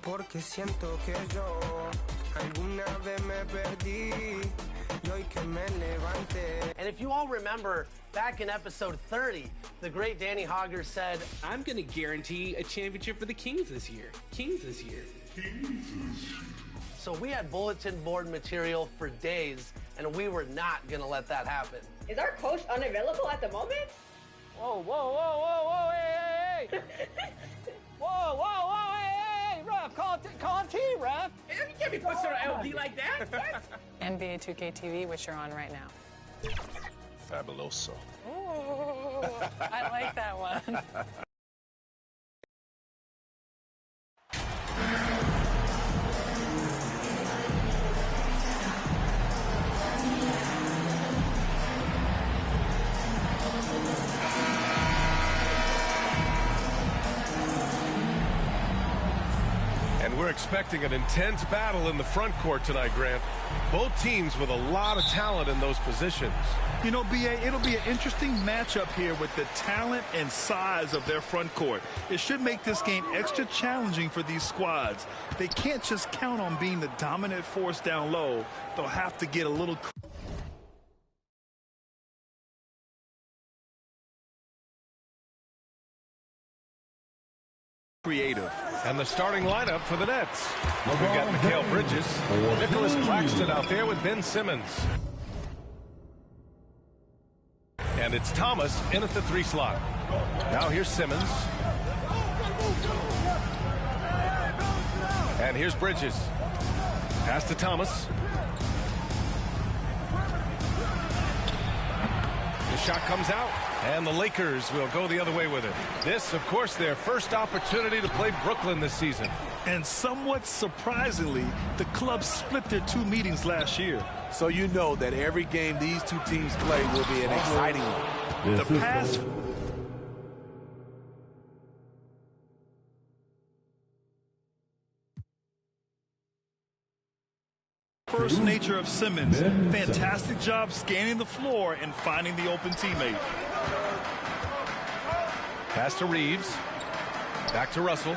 porque siento que yo alguna vez me perdí y hoy que me levante. And if you all remember, back in episode 30, the great Danny Hogger said, I'm going to guarantee a championship for the Kings this year. Kings this year. So we had bulletin board material for days, and we were not going to let that happen. Is our coach unavailable at the moment? Whoa, whoa, whoa, whoa, whoa, hey, hey, hey. Whoa, whoa, whoa, hey, hey, ref, call T, ref. You can't be pushing on LD like that. NBA 2K TV, which you're on right now. Fabuloso. Ooh, I like that one. We're expecting an intense battle in the front court tonight, Grant. Both teams with a lot of talent in those positions. You know, B.A., it'll be an interesting matchup here with the talent and size of their front court. It should make this game extra challenging for these squads. They can't just count on being the dominant force down low. They'll have to get a little creative. And the starting lineup for the Nets. We've got Mikal Bridges, Nicholas Claxton out there with Ben Simmons. And it's Thomas in at the 3 slot. Now here's Simmons. And here's Bridges. Pass to Thomas. The shot comes out, and the Lakers will go the other way with it. This, of course, their first opportunity to play Brooklyn this season. And somewhat surprisingly, the club split their 2 meetings last year. So you know that every game these two teams play will be an exciting one. The past... First nature of Simmons. Fantastic job scanning the floor and finding the open teammate. Pass to Reeves. Back to Russell.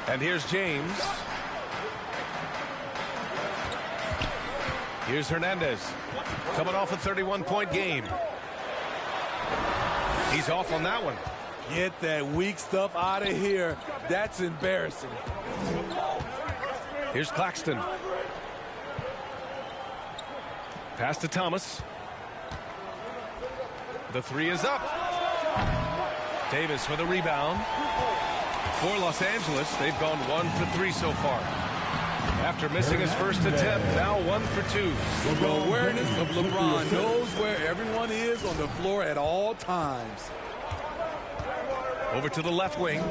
And here's James. Here's Hernandez. Coming off a 31-point game. He's off on that one. Get that weak stuff out of here. That's embarrassing. Here's Claxton. Pass to Thomas. The 3 is up. Davis with a rebound. For Los Angeles, they've gone 1 for 3 so far. After missing his first attempt, now 1 for 2. The awareness of LeBron knows where everyone is on the floor at all times. Over to the left wing.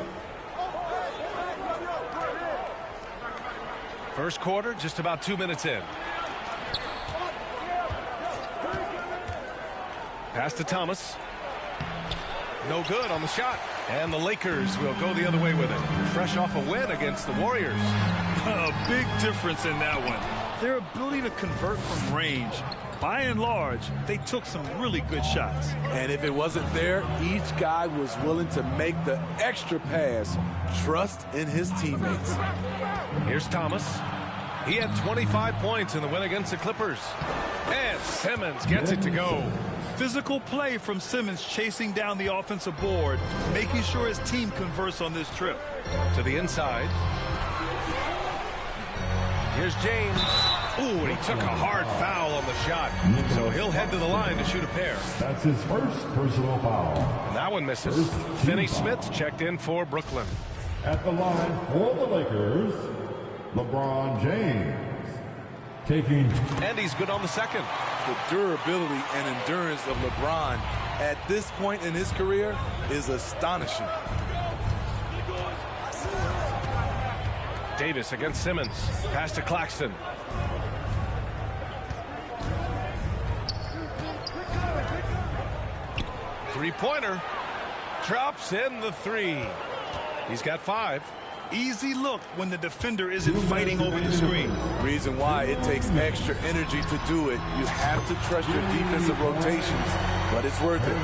First quarter, just about 2 minutes in. Pass to Thomas. No good on the shot. And the Lakers will go the other way with it. Fresh off a win against the Warriors. A big difference in that one. Their ability to convert from range. By and large, they took some really good shots. And if it wasn't there, each guy was willing to make the extra pass. Trust in his teammates. Here's Thomas. He had 25 points in the win against the Clippers. And Simmons gets it to go. Physical play from Simmons chasing down the offensive board, making sure his team converts on this trip. To the inside. Here's James. Ooh, and he took a hard foul on the shot. So he'll head to the line to shoot a pair. That's his first personal foul. And that one misses. Finney-Smith checked in for Brooklyn. At the line for the Lakers, LeBron James. And he's good on the second. The durability and endurance of LeBron at this point in his career is astonishing. Davis against Simmons. Pass to Claxton. Three-pointer. Drops in the 3. He's got 5. Easy look when the defender isn't fighting over the screen. Reason why it takes extra energy to do it. You have to trust your defensive rotations, but it's worth it.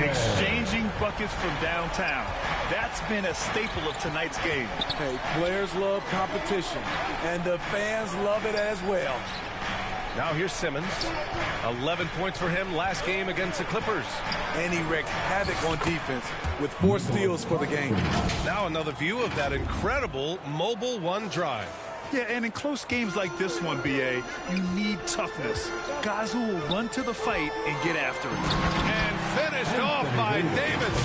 Exchanging buckets from downtown. That's been a staple of tonight's game. Hey, players love competition, and the fans love it as well. Now here's Simmons. 11 points for him last game against the Clippers. And he wreaked havoc on defense with 4 steals for the game. Now another view of that incredible mobile one drive. Yeah, and in close games like this one, BA, you need toughness. Guys who will run to the fight and get after it. And finished off by Davis.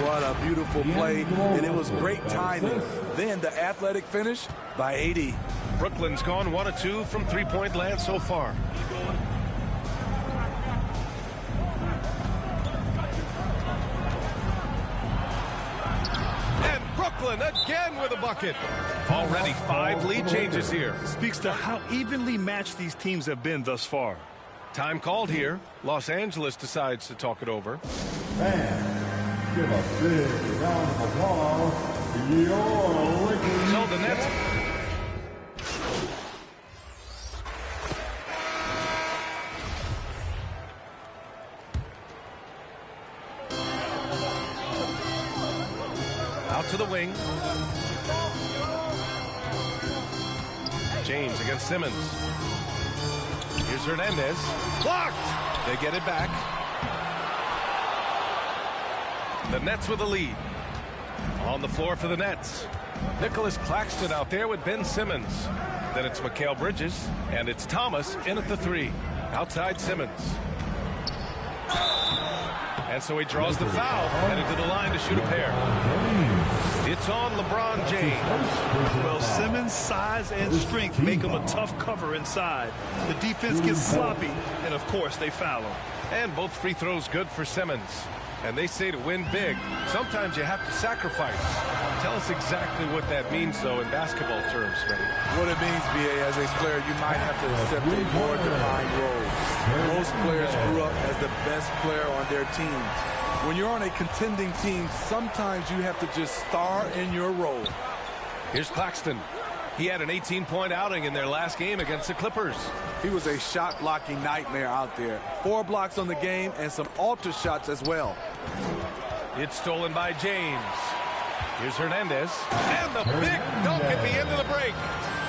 What a beautiful play, and it was great timing. Then the athletic finish by AD. Brooklyn's gone 1 of 2 from three-point land so far. And Brooklyn again with a bucket. Already 5 lead changes here. Speaks to how evenly matched these teams have been thus far. Time called here. Los Angeles decides to talk it over. Fans, give a big round of applause to your Lakers. So the Nets. Out to the wing. James against Simmons. Here's Hernandez. Blocked! They get it back. The Nets with the lead. On the floor for the Nets. Nicholas Claxton out there with Ben Simmons. Then it's Mikal Bridges, and it's Thomas in at the 3. Outside Simmons. And so he draws the foul, headed to the line to shoot a pair. It's on LeBron James. Well, Simmons' size and strength make him a tough cover inside. The defense gets sloppy, and of course they foul him. And both free throws good for Simmons. And they say to win big, sometimes you have to sacrifice. Tell us exactly what that means, though, in basketball terms, Smitty. What it means, BA, as a player, you might have to accept a more defined role. Most players grew up as the best player on their team. When you're on a contending team, sometimes you have to just star in your role. Here's Claxton. He had an 18-point outing in their last game against the Clippers. He was a shot-blocking nightmare out there. 4 blocks on the game and some alter shots as well. It's stolen by James. Here's Hernandez. And the big dunk at the end of the break.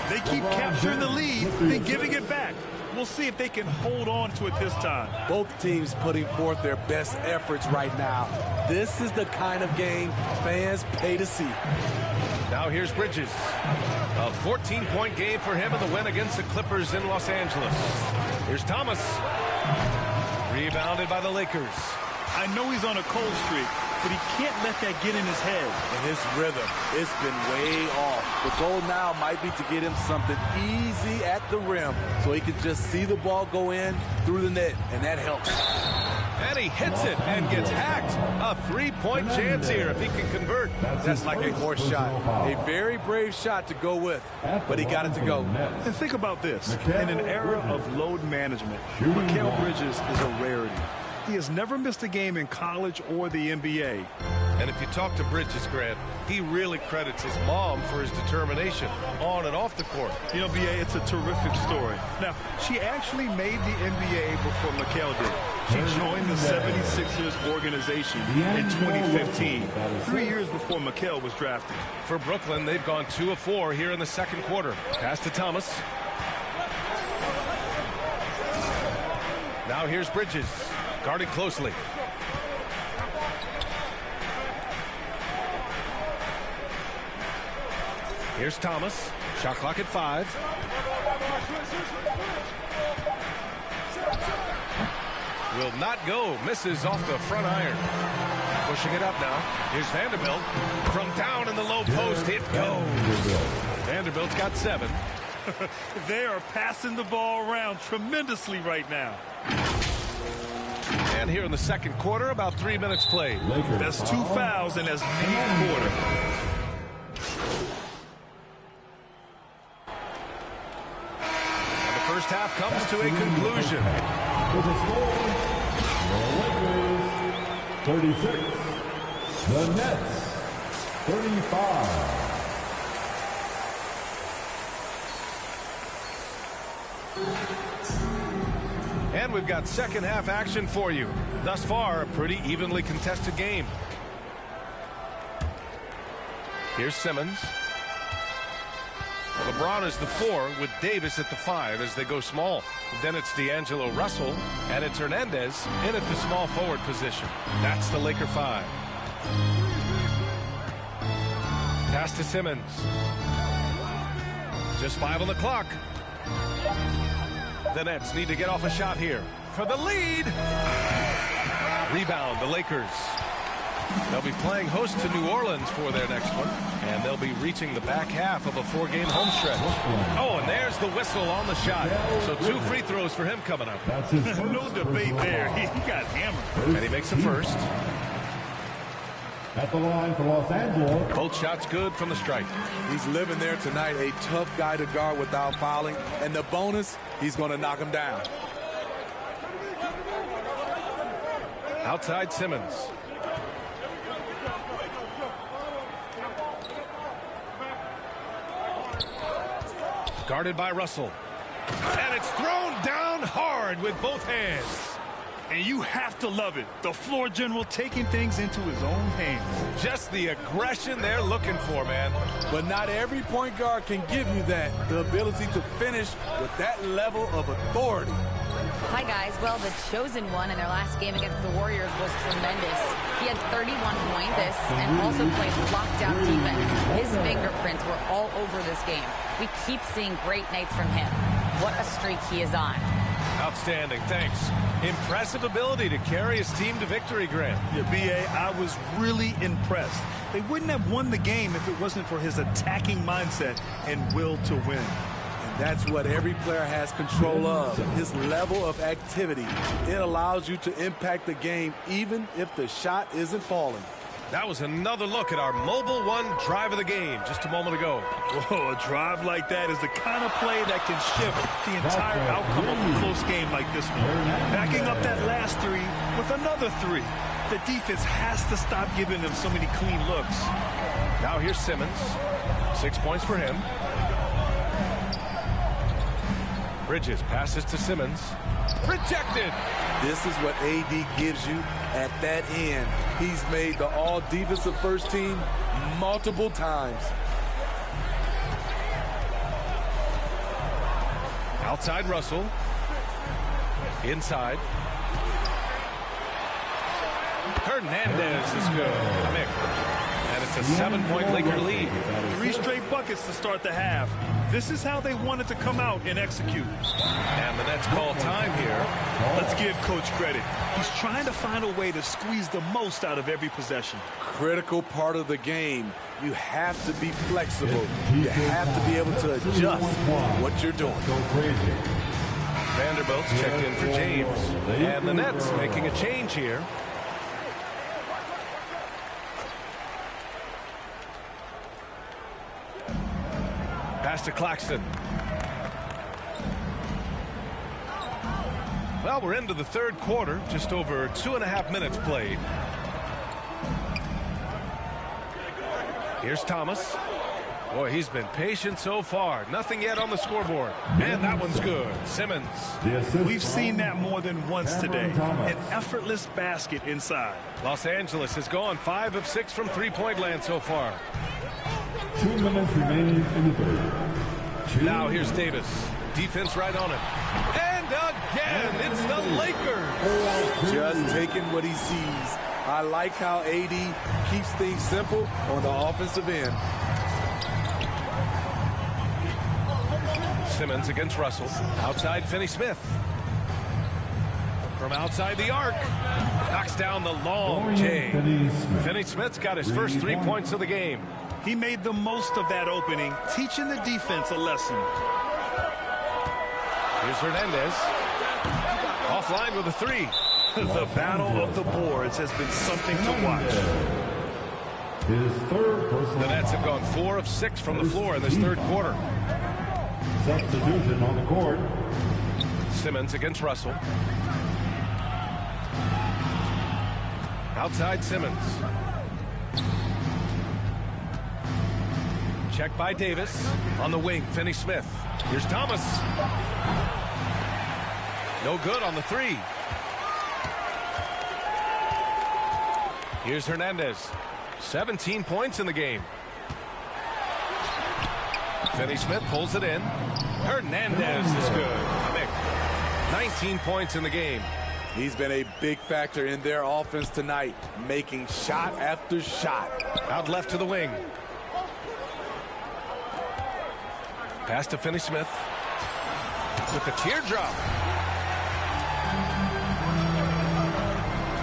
They keep capturing the lead, then giving it back. We'll see if they can hold on to it this time. Both teams putting forth their best efforts right now. This is the kind of game fans pay to see. Now here's Bridges. A 14-point game for him in the win against the Clippers in Los Angeles. Here's Thomas. Rebounded by the Lakers. I know he's on a cold streak, but he can't let that get in his head. And his rhythm, it's been way off. The goal now might be to get him something easy at the rim so he can just see the ball go in through the net, and that helps. And he hits it and gets hacked. A 3-point chance here if he can convert. That's like a horse shot. A very brave shot to go with, but he got it to go. And think about this. In an era of load management, Mikal Bridges is a rarity. He has never missed a game in college or the NBA. And if you talk to Bridges, Grant, he really credits his mom for his determination on and off the court. You know, BA, it's a terrific story. Now, she actually made the NBA before Mikal did. She joined the 76ers organization in 2015, 3 years before Mikal was drafted. For Brooklyn, they've gone 2 of 4 here in the second quarter. Pass to Thomas. Now here's Bridges. Guarded closely. Here's Thomas. Shot clock at 5. Will not go. Misses off the front iron. Pushing it up now. Here's Vanderbilt. From down in the low post, it goes. Vanderbilt's got 7. They are passing the ball around tremendously right now. And here in the second quarter, about 3 minutes played. That's 2 fouls in as many a quarter. And the first half comes to a conclusion. With the score, the Lakers 36, the Nets 35. And we've got second half action for you. Thus far, a pretty evenly contested game. Here's Simmons. LeBron is the 4 with Davis at the 5 as they go small. Then it's D'Angelo Russell, and it's Hernandez in at the small forward position. That's the Laker 5. Pass to Simmons. Just 5 on the clock. The Nets need to get off a shot here for the lead. Rebound, the Lakers. They'll be playing host to New Orleans for their next one, and they'll be reaching the back half of a 4-game home stretch. Oh, and there's the whistle on the shot. So 2 free throws for him coming up. No debate there. He got hammered. And he makes the first. At the line for Los Angeles. Both shots good from the stripe. He's living there tonight, a tough guy to guard without fouling. And the bonus, he's going to knock him down. Outside Simmons. Guarded by Russell. And it's thrown down hard with both hands. And you have to love it. The floor general taking things into his own hands. Just the aggression they're looking for, man. But not every point guard can give you that. The ability to finish with that level of authority. Hi, guys. Well, the chosen one in their last game against the Warriors was tremendous. He had 31 points and also played lockdown defense. His fingerprints were all over this game. We keep seeing great nights from him. What a streak he is on. Outstanding, thanks. Impressive ability to carry his team to victory, Grant. Yeah, B.A., I was really impressed. They wouldn't have won the game if it wasn't for his attacking mindset and will to win. And that's what every player has control of, his level of activity. It allows you to impact the game even if the shot isn't falling. That was another look at our Mobile One drive of the game just a moment ago. Whoa, a drive like that is the kind of play that can shift the entire outcome of a close game like this one. Backing up that last 3 with another 3. The defense has to stop giving them so many clean looks. Now here's Simmons. 6 points for him. Bridges passes to Simmons. Rejected. This is what AD gives you at that end. He's made the all-defensive first team multiple times. Outside Russell. Inside. Hernandez is good. And it's a 7-point Laker lead. 3 straight buckets to start the half. This is how they wanted to come out and execute. And the Nets call time here. Let's give Coach credit. He's trying to find a way to squeeze the most out of every possession. Critical part of the game. You have to be flexible. You have to be able to adjust what you're doing. Vanderbilt's checked in for James. And the Nets making a change here. Pass to Claxton. Well, we're into the third quarter, just over 2.5 minutes played. Here's Thomas. Boy, he's been patient so far. Nothing yet on the scoreboard. And that one's good. Simmons. We've seen that more than once today. An effortless basket inside. Los Angeles has gone 5 of 6 from three-point land so far. 2 minutes remaining in the third. Now here's Davis. Defense right on him. And again, it's the Lakers. Just taking what he sees. I like how AD keeps things simple on the offensive end. Simmons against Russell. Outside Finney-Smith. From outside the arc. Knocks down the long J. Finney-Smith's got his first 3 points of the game. He made the most of that opening, teaching the defense a lesson. Here's Hernandez. Offline with a 3. The battle of the boards has been something to watch. His third personal. The Nets have gone 4 of 6 from the floor in this third quarter. Substitution on the court. Simmons against Russell. Outside Simmons. Check by Davis. On the wing, Finney-Smith. Here's Thomas. No good on the three. Here's Hernandez. 17 points in the game. Finney-Smith pulls it in. Hernandez is good. 19 points in the game. He's been a big factor in their offense tonight, making shot after shot. Out left to the wing. Pass to Finney-Smith with the teardrop.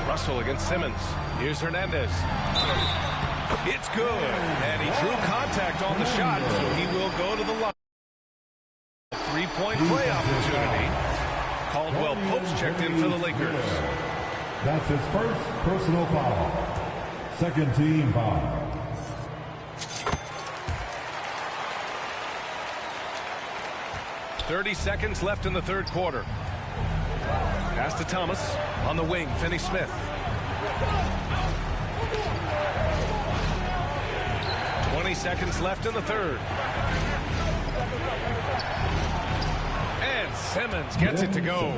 Russell against Simmons. Here's Hernandez. It's good. And he drew contact on the shot, so he will go to the line. Three-point play opportunity. Caldwell Pope's checked in for the Lakers. That's his first personal foul. Second team foul. .30 seconds left in the third quarter. Pass to Thomas on the wing. Finney-Smith. 20 seconds left in the third. And Simmons gets it to go.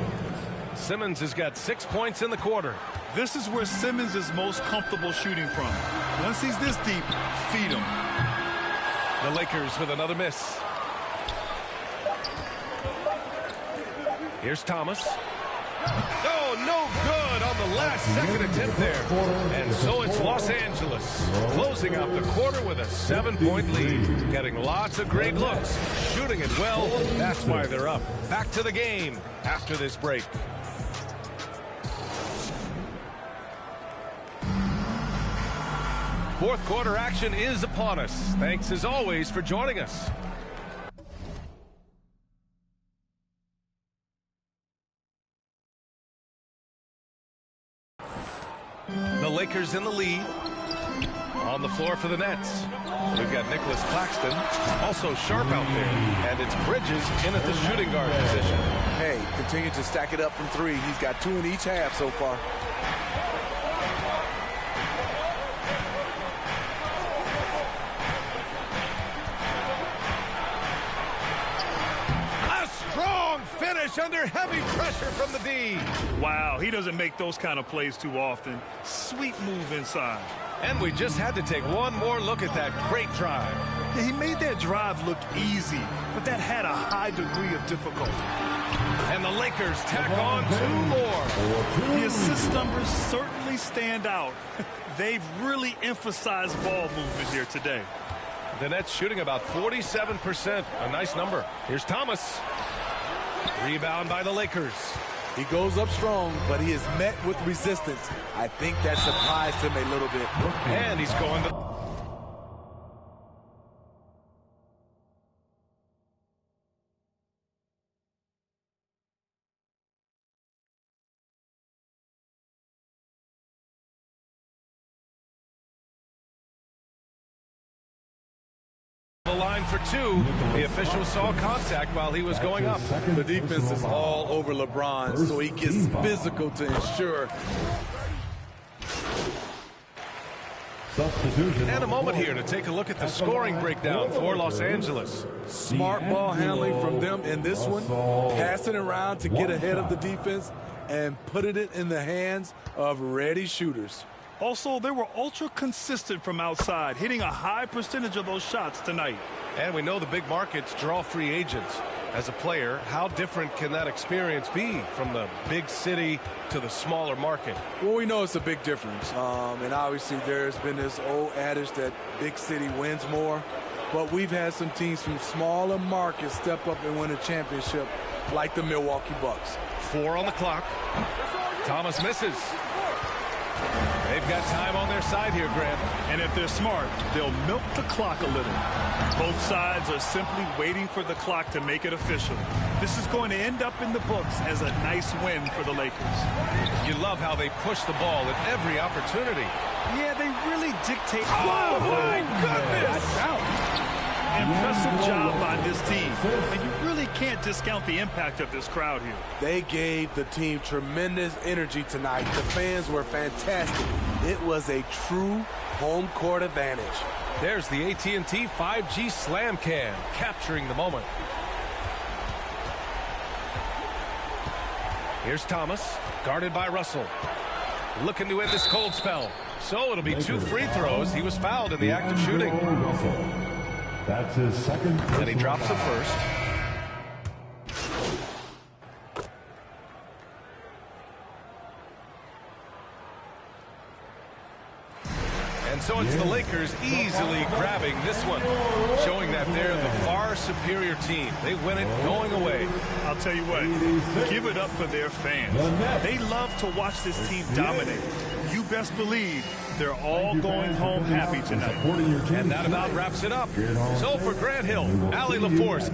Simmons has got 6 points in the quarter. This is where Simmons is most comfortable shooting from. Once he's this deep, feed him. The Lakers with another miss. Here's Thomas. Oh, no good on the last second attempt there. And so it's Los Angeles closing out the quarter with a 7-point lead. Getting lots of great looks. Shooting it well. That's why they're up. Back to the game after this break. Fourth quarter action is upon us. Thanks as always for joining us. The Lakers in the lead. On the floor for the Nets. We've got Nicholas Claxton, also Sharp out there. And it's Bridges in at the shooting guard position. Hey, continue to stack it up from three. He's got 2 in each half so far. Finish under heavy pressure from the D. Wow, he doesn't make those kind of plays too often. Sweet move inside. And we just had to take one more look at that great drive. Yeah, he made that drive look easy, but that had a high degree of difficulty. And the Lakers tack on 2 more. The assist numbers certainly stand out. They've really emphasized ball movement here today. The Nets shooting about 47%. A nice number. Here's Thomas. Rebound by the Lakers. He goes up strong, but he is met with resistance. I think that surprised him a little bit. And he's going to... the line for 2. The official saw contact while he was going up. The defense is all over LeBron, so he gets physical to ensure. And a moment here to take a look at the scoring breakdown for Los Angeles. Smart ball handling from them in this one. Passing around to get ahead of the defense and putting it in the hands of ready shooters. Also, they were ultra consistent from outside, hitting a high percentage of those shots tonight. And we know the big markets draw free agents. As a player, how different can that experience be from the big city to the smaller market? Well, we know it's a big difference. And obviously there's been this old adage that big city wins more. But we've had some teams from smaller markets step up and win a championship, like the Milwaukee Bucks. 4 on the clock. Thomas misses. They've got time on their side here, Grant. And if they're smart, they'll milk the clock a little. Both sides are simply waiting for the clock to make it official. This is going to end up in the books as a nice win for the Lakers. You love how they push the ball at every opportunity. Yeah, they really dictate. Oh, my goodness! That's out. Impressive job by this team. And you really can't discount the impact of this crowd here. They gave the team tremendous energy tonight. The fans were fantastic. It was a true home court advantage. There's the AT&T 5G Slam Cam, capturing the moment. Here's Thomas, guarded by Russell. Looking to end this cold spell. So it'll be 2 free throws. He was fouled in the act of shooting. That's his second. And he drops the first. And so it's the Lakers easily grabbing this one, showing that they're the far superior team. They win it going away. I'll tell you what, give it up for their fans. They love to watch this team dominate. You best believe they're all going home happy tonight. And that about wraps it up. So for Grant Hill, Allie LaForce.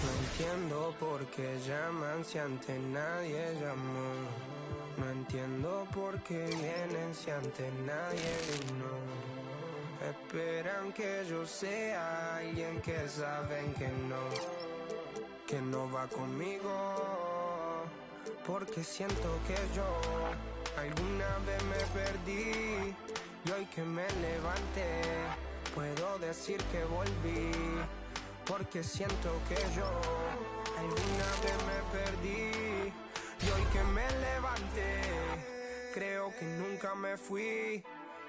No entiendo por qué llaman si antes nadie llamó. No entiendo por qué vienen si antes nadie vino. Esperan que yo sea alguien que saben que no va conmigo. Porque siento que yo alguna vez me perdí y hoy que me levanté puedo decir que volví. Porque siento que yo alguna vez me perdí y hoy que me levanté creo que nunca me fui.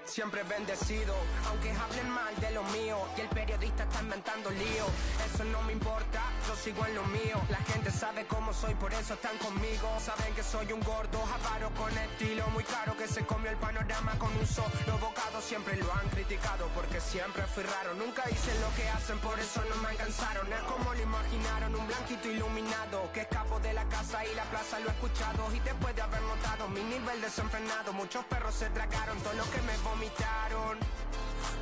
Siempre bendecido, aunque hablen mal de lo mío y el periodista está inventando lío. Eso no me importa, yo sigo en lo mío. La gente sabe cómo soy, por eso están conmigo. Saben que soy un gordo, avaro con estilo muy caro, que se comió el panorama con un solo bocado. Siempre lo han criticado porque siempre fui raro. Nunca hice lo que hacen, por eso no me alcanzaron. Es como lo imaginaron, un blanquito iluminado que escapo de la casa y la plaza lo he escuchado. Y después de haber notado mi nivel desenfrenado, muchos perros se tragaron todo lo que me vomitaron.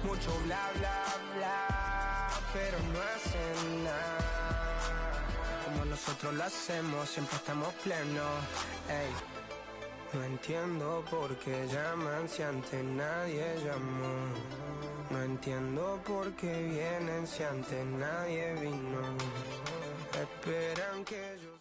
Mucho bla bla bla, pero no hacen nada. Como nosotros lo hacemos, siempre estamos plenos. Ey. No entiendo por qué llaman si antes nadie llamó. No entiendo por qué vienen si antes nadie vino. Esperan que yo...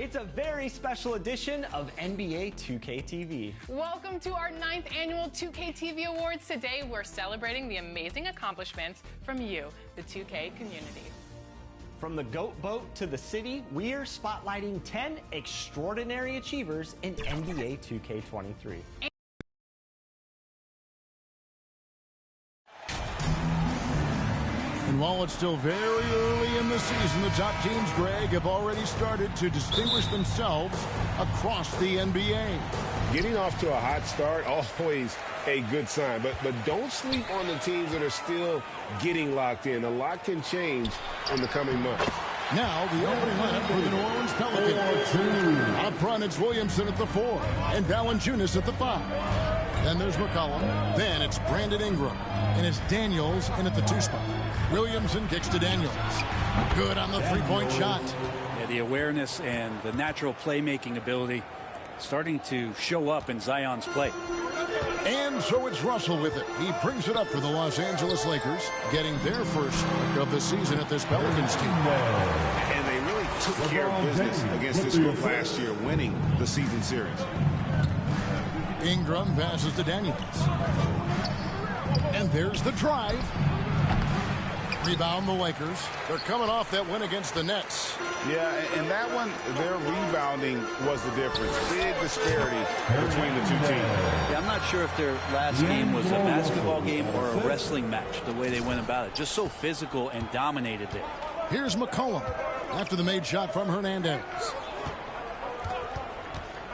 It's a very special edition of NBA 2K TV. Welcome to our 9th annual 2K TV Awards. Today, we're celebrating the amazing accomplishments from you, the 2K community. From the GOAT boat to the city, we're spotlighting 10 extraordinary achievers in NBA 2K23. And while it's still very early in the season, the top teams, Greg, have already started to distinguish themselves across the NBA. Getting off to a hot start, always a good sign. But don't sleep on the teams that are still getting locked in. A lot can change in the coming months. Now, the opening lineup for the New Orleans Pelicans. Up front, it's Williamson at the 4 and Valanciunas at the 5. Then there's McCollum. Then it's Brandon Ingram. And it's Daniels in at the 2 spot. Williamson kicks to Daniels. Good on the three-point shot. Yeah, the awareness and the natural playmaking ability starting to show up in Zion's play. And so it's Russell with it. He brings it up for the Los Angeles Lakers, getting their first of the season at this Pelicans team. And they really took care of business against this group last year, winning the season series. Ingram passes to Daniels. And there's the drive. Rebound the Lakers. They're coming off that win against the Nets. Yeah, and that one, their rebounding was the difference. Big disparity between the two teams. Yeah, I'm not sure if their last game was a basketball game or a wrestling match, the way they went about it. Just so physical and dominated there. Here's McCollum after the made shot from Hernandez.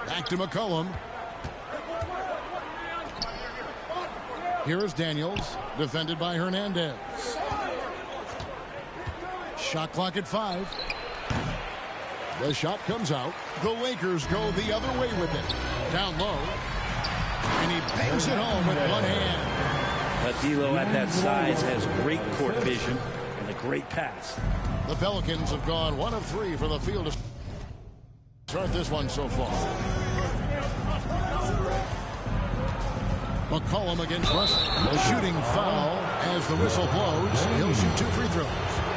Back to McCollum. Here is Daniels, defended by Hernandez. Shot clock at 5. The shot comes out. The Lakers go the other way with it. Down low. And he bangs it home with one hand. D'Lo at that size has great court vision and a great pass. The Pelicans have gone 1 of 3 for the field to start this one so far. McCollum against Russell. A shooting foul as the whistle blows. He'll shoot 2 free throws.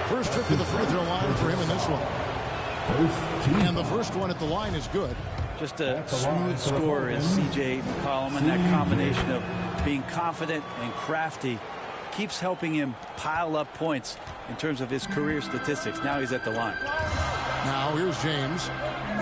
First trip to the free throw line for him in this one. And the first one at the line is good. Just a smooth scorer is C.J. McCollum, and that combination of being confident and crafty keeps helping him pile up points in terms of his career statistics. Now he's at the line. Now here's James.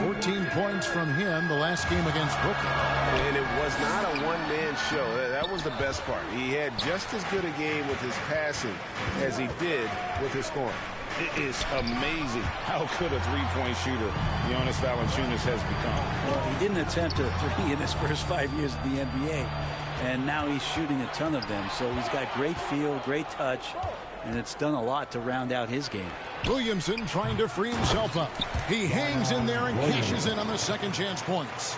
14 points from him the last game against Brooklyn. And it was not a one-man show. That was the best part. He had just as good a game with his passing as he did with his scoring. It is amazing how good a three-point shooter Jonas Valanciunas has become. Well, he didn't attempt a 3 in his first 5 years in the NBA, and now he's shooting a ton of them. So he's got great feel, great touch, and it's done a lot to round out his game. Williamson trying to free himself up. He hangs in there and cashes in on the second chance points.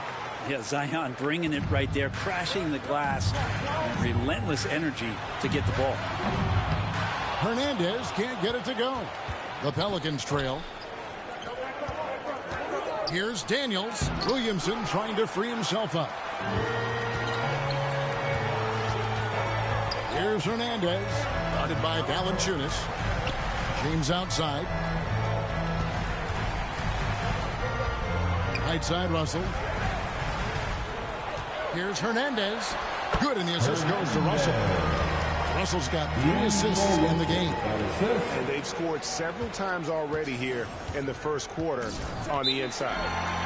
Yeah, Zion bringing it right there, crashing the glass, and relentless energy to get the ball. Hernandez can't get it to go. The Pelicans trail. Here's Daniels. Williamson trying to free himself up. Here's Hernandez. Guarded by Valanciunas. James outside. Right side, Russell. Here's Hernandez. Good, and the assist goes to Russell. Russell's got 3 assists in the game. And they've scored several times already here in the first quarter on the inside.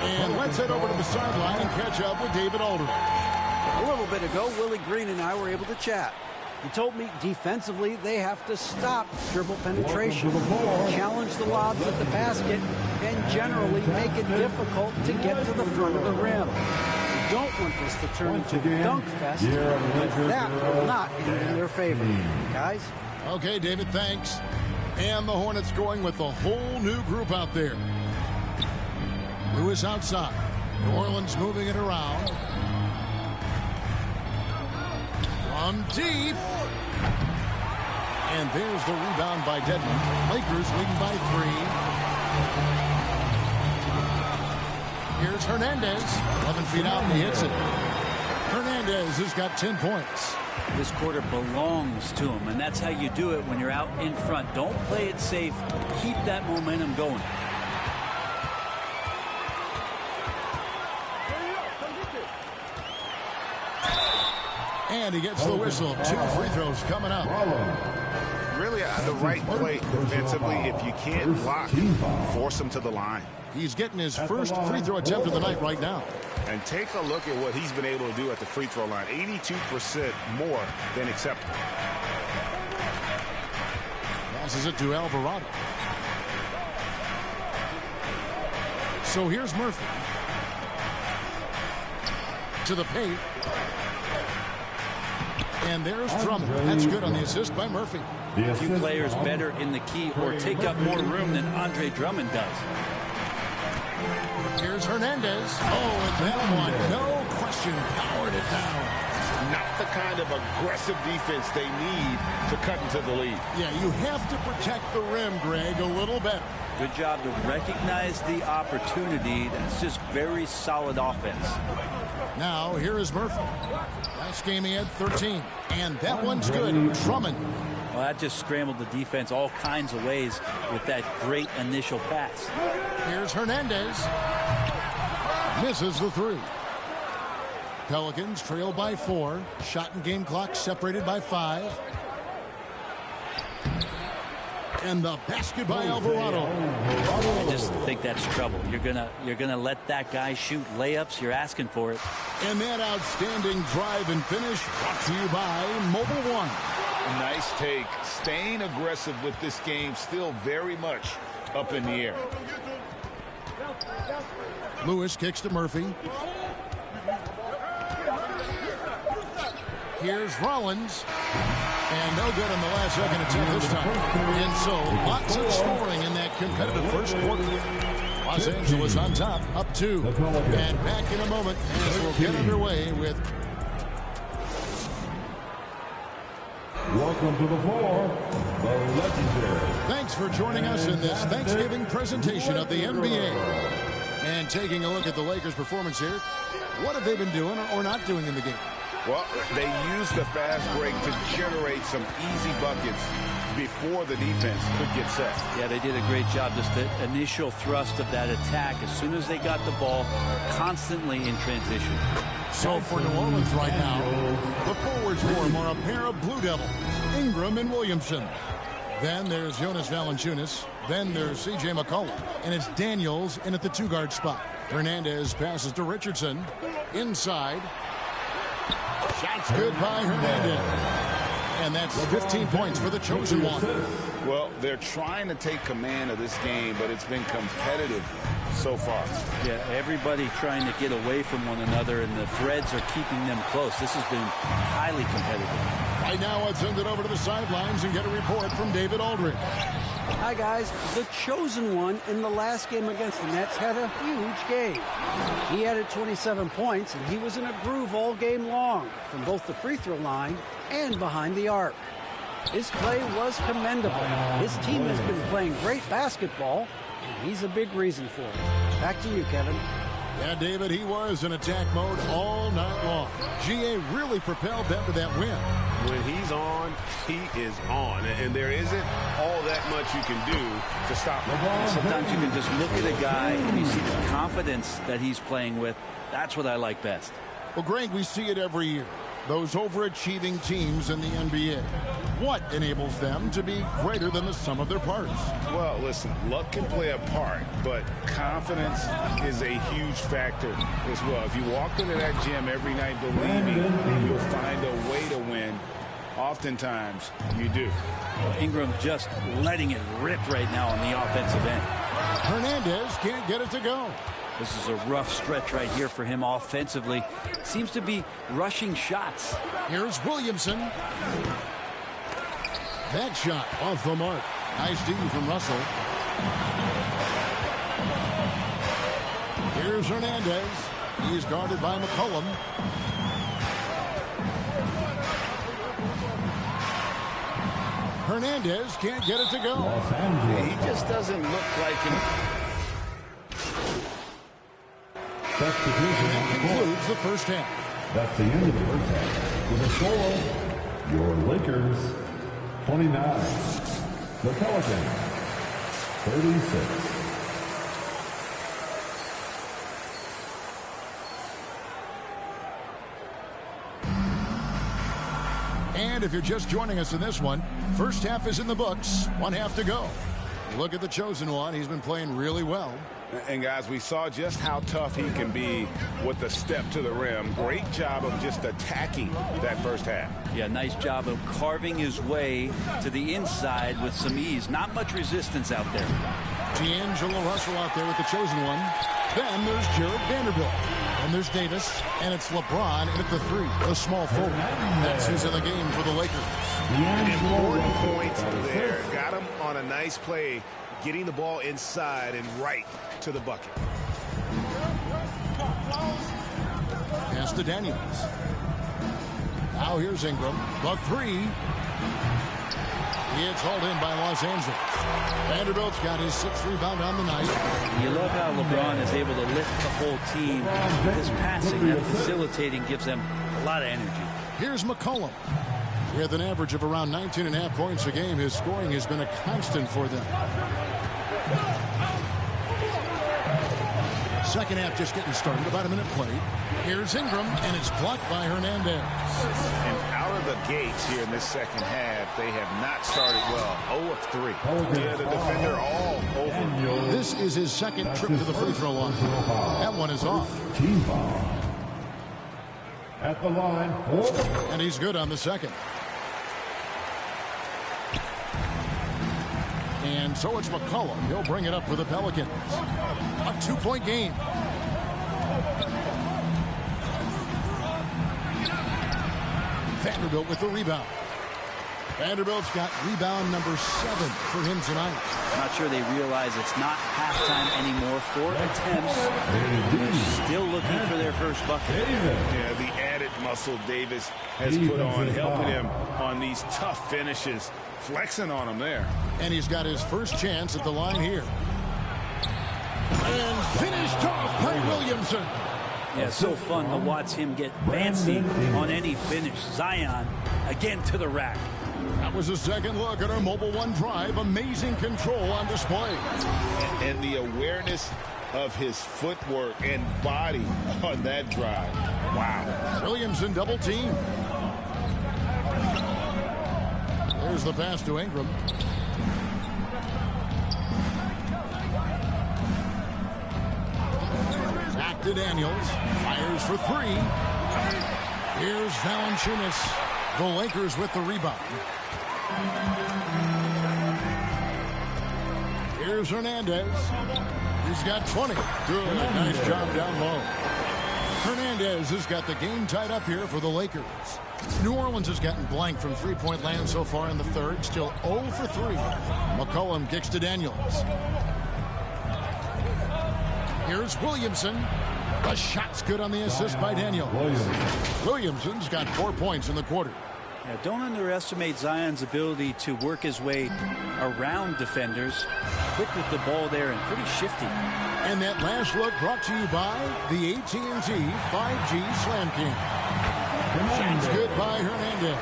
And let's head over to the sideline and catch up with David Aldridge. A little bit ago, Willie Green and I were able to chat. He told me defensively they have to stop dribble penetration, challenge the lobs at the basket, and generally make it difficult to get to the front of the rim. We don't want this to turn into a dunk fest, but that will not end in their favor. Guys? Okay, David, thanks. And the Hornets going with a whole new group out there. Lewis outside. New Orleans moving it around. From deep. And there's the rebound by Dedmon. Lakers leading by 3. Here's Hernandez. 11 feet out, and he hits it. Hernandez has got 10 points. This quarter belongs to him, and that's how you do it when you're out in front. Don't play it safe. Keep that momentum going. And he gets the whistle. 2 free throws coming up. Really the right play defensively. If you can't block, force him to the line. He's getting his first free throw attempt of the night right now. And take a look at what he's been able to do at the free throw line. 82% more than acceptable. Passes it to Alvarado. So here's Murphy. To the paint. And there's Drummond. That's good on the assist by Murphy. A few players better in the key or take up more room than Andre Drummond does. Here's Hernandez. Oh, and that one, no question, powered it down. Not the kind of aggressive defense they need to cut into the lead. Yeah, you have to protect the rim, Greg, a little better. Good job to recognize the opportunity. That's just very solid offense. Now, here is Murphy. Last game he had 13, and that one's good. Drummond. Well, that just scrambled the defense all kinds of ways with that great initial pass. Here's Hernandez. Misses the 3. Pelicans trail by 4. Shot and game clock separated by 5. And the basket by Alvarado. I just think that's trouble. You're gonna let that guy shoot layups. You're asking for it. And that outstanding drive and finish brought to you by Mobile One. Nice take. Staying aggressive with this game, still very much up in the air. Lewis kicks to Murphy. Here's Rollins. And no good on the last second attempt this time. And so lots of scoring in that competitive first quarter. Los Angeles on top, up 2. And back in a moment as we'll get underway with... Welcome to the floor, the legendary. Thanks for joining us in this Thanksgiving presentation of the NBA. And taking a look at the Lakers' performance here, what have they been doing or not doing in the game? Well, they used the fast break to generate some easy buckets before the defense could get set. Yeah, they did a great job. Just the initial thrust of that attack, as soon as they got the ball, constantly in transition. So for New Orleans right now, the forwards for them are a pair of Blue Devils, Ingram and Williamson. Then there's Jonas Valanciunas. Then there's C.J. McCollum. And it's Daniels in at the 2-guard spot. Hernandez passes to Richardson. Inside. Shots good by Hernandez. And that's 15 points for the chosen one. Well, they're trying to take command of this game, but it's been competitive so far. Yeah, everybody trying to get away from one another, and the threads are keeping them close. This has been highly competitive. Right now, let's send it over to the sidelines and get a report from David Aldridge. Hi, guys. The chosen one in the last game against the Nets had a huge game. He added 27 points, and he was in a groove all game long from both the free throw line and behind the arc. His play was commendable. His team has been playing great basketball, and he's a big reason for it. Back to you, Kevin. Yeah, David, he was in attack mode all night long. GA really propelled them to that win. When he's on, he is on. And there isn't all that much you can do to stop him. Sometimes you can just look at a guy and you see the confidence that he's playing with. That's what I like best. Well, Greg, we see it every year. Those overachieving teams in the NBA. What enables them to be greater than the sum of their parts? Well, listen, luck can play a part, but confidence is a huge factor as well. If you walk into that gym every night believing you'll find a way to win, oftentimes you do. Ingram just letting it rip right now on the offensive end. Hernandez can't get it to go. This is a rough stretch right here for him offensively. Seems to be rushing shots. Here's Williamson. That shot off the mark. Nice D from Russell. Here's Hernandez. He's guarded by McCollum. Hernandez can't get it to go. He just doesn't look like him. That concludes the first half. That's the end of the first half. With a score, your Lakers 29, the Pelicans 36. And if you're just joining us in this one, first half is in the books. 1 half to go. Look at the chosen one. He's been playing really well. And guys, we saw just how tough he can be with the step to the rim. Great job of just attacking that first half. Yeah, nice job of carving his way to the inside with some ease. Not much resistance out there. D'Angelo Russell out there with the chosen one. Then there's Jared Vanderbilt. And there's Davis. And it's LeBron at the 3, the small forward. That's who's in the game for the Lakers. Important points there. Got him on a nice play, getting the ball inside and right to the bucket. Pass to Daniels. Now here's Ingram. The 3. It's hauled in by Los Angeles. Vanderbilt's got his 6th rebound on the night. You love how LeBron is able to lift the whole team. His passing, that facilitating gives them a lot of energy. Here's McCollum. With an average of around 19.5 points a game, his scoring has been a constant for them. Second half just getting started, about a minute played. Here's Ingram, and it's blocked by Hernandez. And out of the gates here in this second half, they have not started well. 0 of 3. Yeah, the defender all over. This is his second trip to the free throw line. That one is off. Team foul. At the line. And he's good on the second. And so it's McCollum. He'll bring it up for the Pelicans. A 2-point game. Vanderbilt with the rebound. Vanderbilt's got rebound number 7 for him tonight. Not sure they realize it's not halftime anymore. 4 attempts. They're still looking for their first bucket. Yeah, the added muscle Davis has put on, helping him on these tough finishes. Flexing on him there. And he's got his first chance at the line here. And finished off by Williamson. Yeah, so fun to watch him get fancy on any finish. Zion again to the rack. That was a second look at our Mobile One drive. Amazing control on display. And the awareness of his footwork and body on that drive. Wow. Williamson double team. There's the pass to Ingram. Back to Daniels. Fires for 3. Here's Valanciunas. The Lakers with the rebound. Here's Hernandez. He's got 20. Good. Nice job down low. Hernandez has got the game tied up here for the Lakers. New Orleans has gotten blank from three-point land so far in the third. Still 0 for 3. McCollum kicks to Daniels. Here's Williamson. The shot's good on the assist by Daniels. Williamson's got 4 points in the quarter. Yeah, don't underestimate Zion's ability to work his way around defenders. Quick with the ball there and pretty shifty. And that last look brought to you by the AT&T 5G Slam King. Shot's good by Hernandez.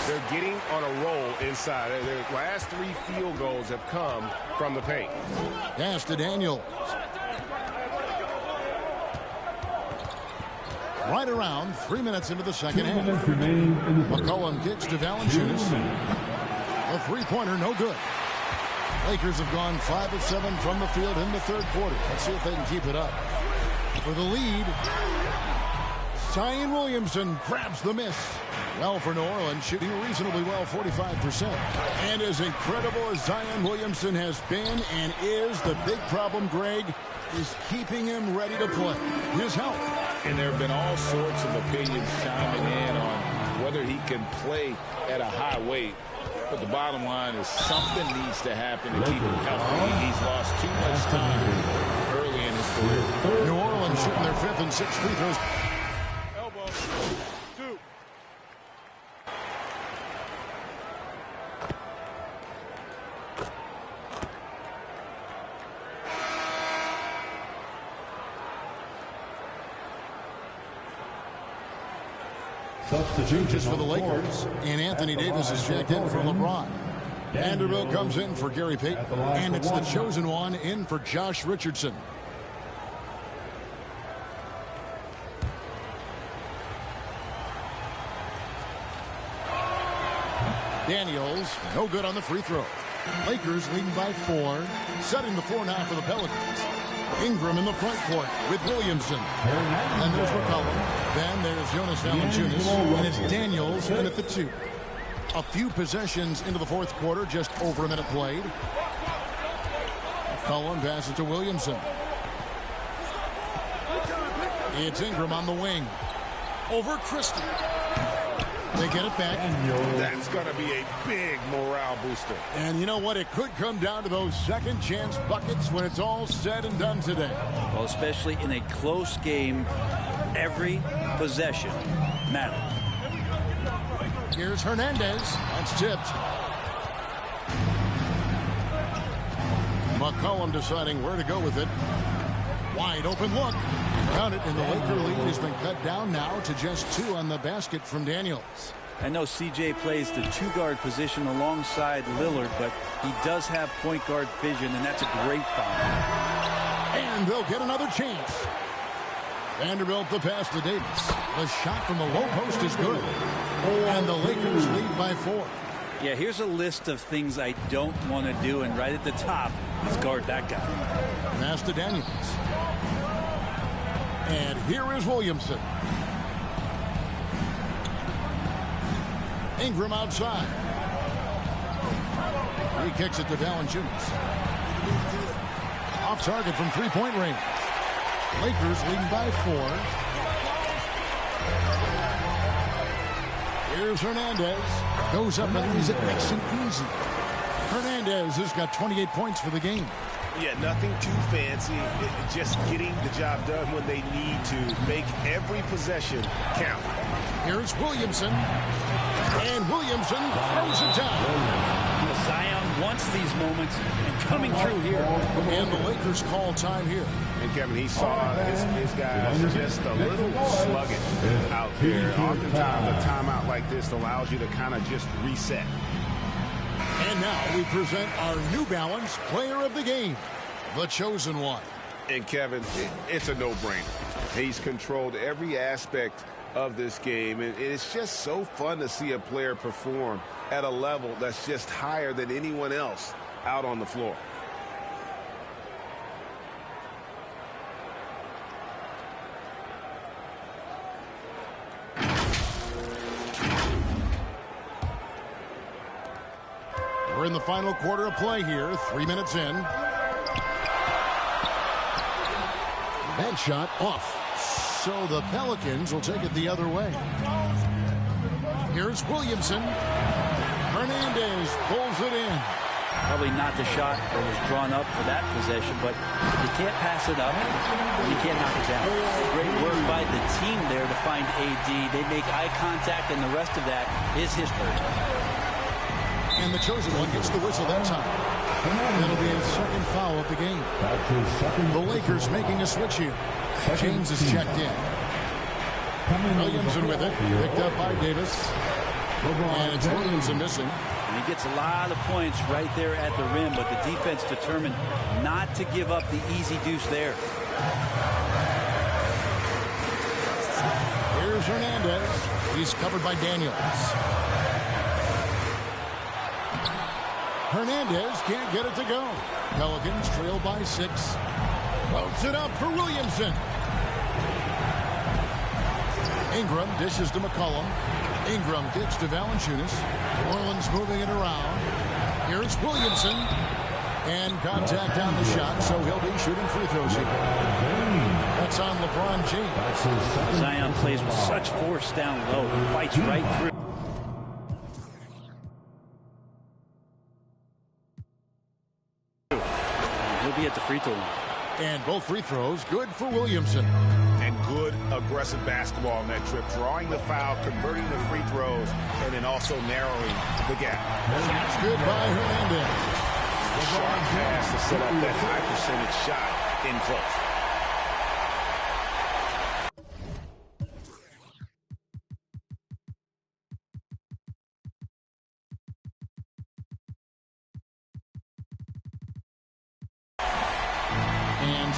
They're getting on a roll inside. Their last 3 field goals have come from the paint. Pass to Daniels. Right around 3 minutes into the second half. McCollum kicks to Valanciunas. A three-pointer, no good. Lakers have gone 5 of 7 from the field in the third quarter. Let's see if they can keep it up. For the lead, Zion Williamson grabs the miss. Well, for New Orleans, shooting reasonably well, 45%. And as incredible as Zion Williamson has been and is, the big problem, Greg, is keeping him ready to play. His health. And there have been all sorts of opinions chiming in on whether he can play at a high weight. But the bottom line is something needs to happen to keep him healthy. He's lost too much time early in his career. New Orleans shooting their 5th and 6th free throws. Elbow. 2. Changes for the Lakers, and Anthony Davis is checked in for LeBron. Vanderbilt comes in for Gary Payton, and it's the chosen one in for Josh Richardson. Daniels, no good on the free throw. Lakers leading by 4. Setting the floor now for the Pelicans. Ingram in the front court with Williamson. And there's McCollum. Then there's Jonas Valanciunas. And it's Daniels in at the 2. A few possessions into the fourth quarter, just over a minute played. McCollum passes to Williamson. It's Ingram on the wing. Over Christie. They get it back. That's going to be a big morale booster. And you know what? It could come down to those second chance buckets when it's all said and done today. Well, especially in a close game, every possession matters. Here's Hernandez. That's tipped. McCollum deciding where to go with it. Wide open look. Count it, and the Laker lead has been cut down now to just 2 on the basket from Daniels. I know CJ plays the 2-guard position alongside Lillard, but he does have point guard vision, and that's a great foul. And they'll get another chance. Vanderbilt the pass to Davis. The shot from the low post is good. And the Lakers lead by 4. Yeah, here's a list of things I don't want to do, and right at the top is guard that guy. Pass to Daniels. And here is Williamson. Ingram outside. He kicks it to Valanciunas. Off target from three-point range. Lakers leading by 4. Here's Hernandez. Goes up and leaves it nice and easy. Hernandez has got 28 points for the game. Yeah, nothing too fancy. Just getting the job done when they need to. Make every possession count. Here's Williamson. And Williamson throws it down. Zion wants these moments and coming through here. And the Lakers call time here. And Kevin, he saw his guys just a little sluggish out there. Oftentimes a timeout like this allows you to kind of just reset. And now we present our New Balance Player of the Game, the chosen one. And Kevin, it's a no-brainer. He's controlled every aspect of this game, and it's just so fun to see a player perform at a level that's just higher than anyone else out on the floor. We're in the final quarter of play here, 3 minutes in. That shot off. So the Pelicans will take it the other way. Here's Williamson. Hernandez pulls it in. Probably not the shot that was drawn up for that possession, but you can't pass it up. You can't knock it down. Great work by the team there to find AD. They make eye contact, and the rest of that is history. And the chosen one gets the whistle that time. That'll be his second foul of the game. The Lakers making a switch here. James is checked in. Williamson with it. Picked up by Davis. And it's Williamson missing. And he gets a lot of points right there at the rim, but the defense determined not to give up the easy deuce there. Here's Hernandez. He's covered by Daniels. Hernandez can't get it to go. Pelicans trail by 6. Floats it up for Williamson. Ingram dishes to McCollum. Ingram kicks to Valanciunas. New Orleans moving it around. Here's Williamson. And contact on the shot, so he'll be shooting free throws here. That's on LeBron James. Zion plays with such force down low. He fights right through. He'll be at the free throw line. And both free throws good for Williamson. And good aggressive basketball on that trip. Drawing the foul, converting the free throws, and then also narrowing the gap. That's good by Hernandez. Sharp pass to set up that high percentage shot in close.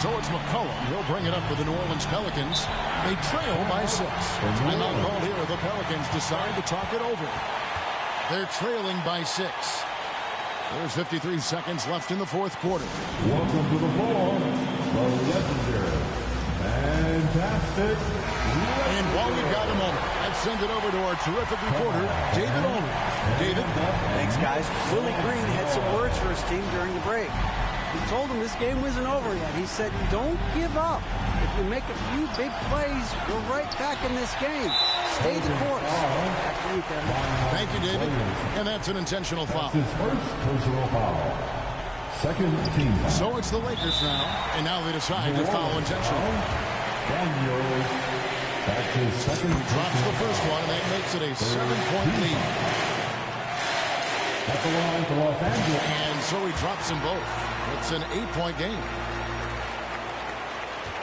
So it's McCollum. He'll bring it up for the New Orleans Pelicans. They trail by 6. Timeout called here. The Pelicans decide to talk it over. They're trailing by 6. There's 53 seconds left in the fourth quarter. Welcome to the floor, the legendary, fantastic. And while we've got a moment, let's send it over to our terrific reporter, David Aldridge. David? Thanks, guys. Willie Green had some words for his team during the break. He told them this game wasn't over yet. He said, don't give up. If you make a few big plays, you're right back in this game. Stay the course. Back to you, Kevin. Thank you, David. And that's an intentional foul. His first personal foul. Second team foul. So it's the Lakers now, and now they decide to foul intentionally. Daniels. That's his second. He drops the first one, and that makes it a 7-point lead. At the line for Los Angeles. And so he drops them both. It's an 8-point game.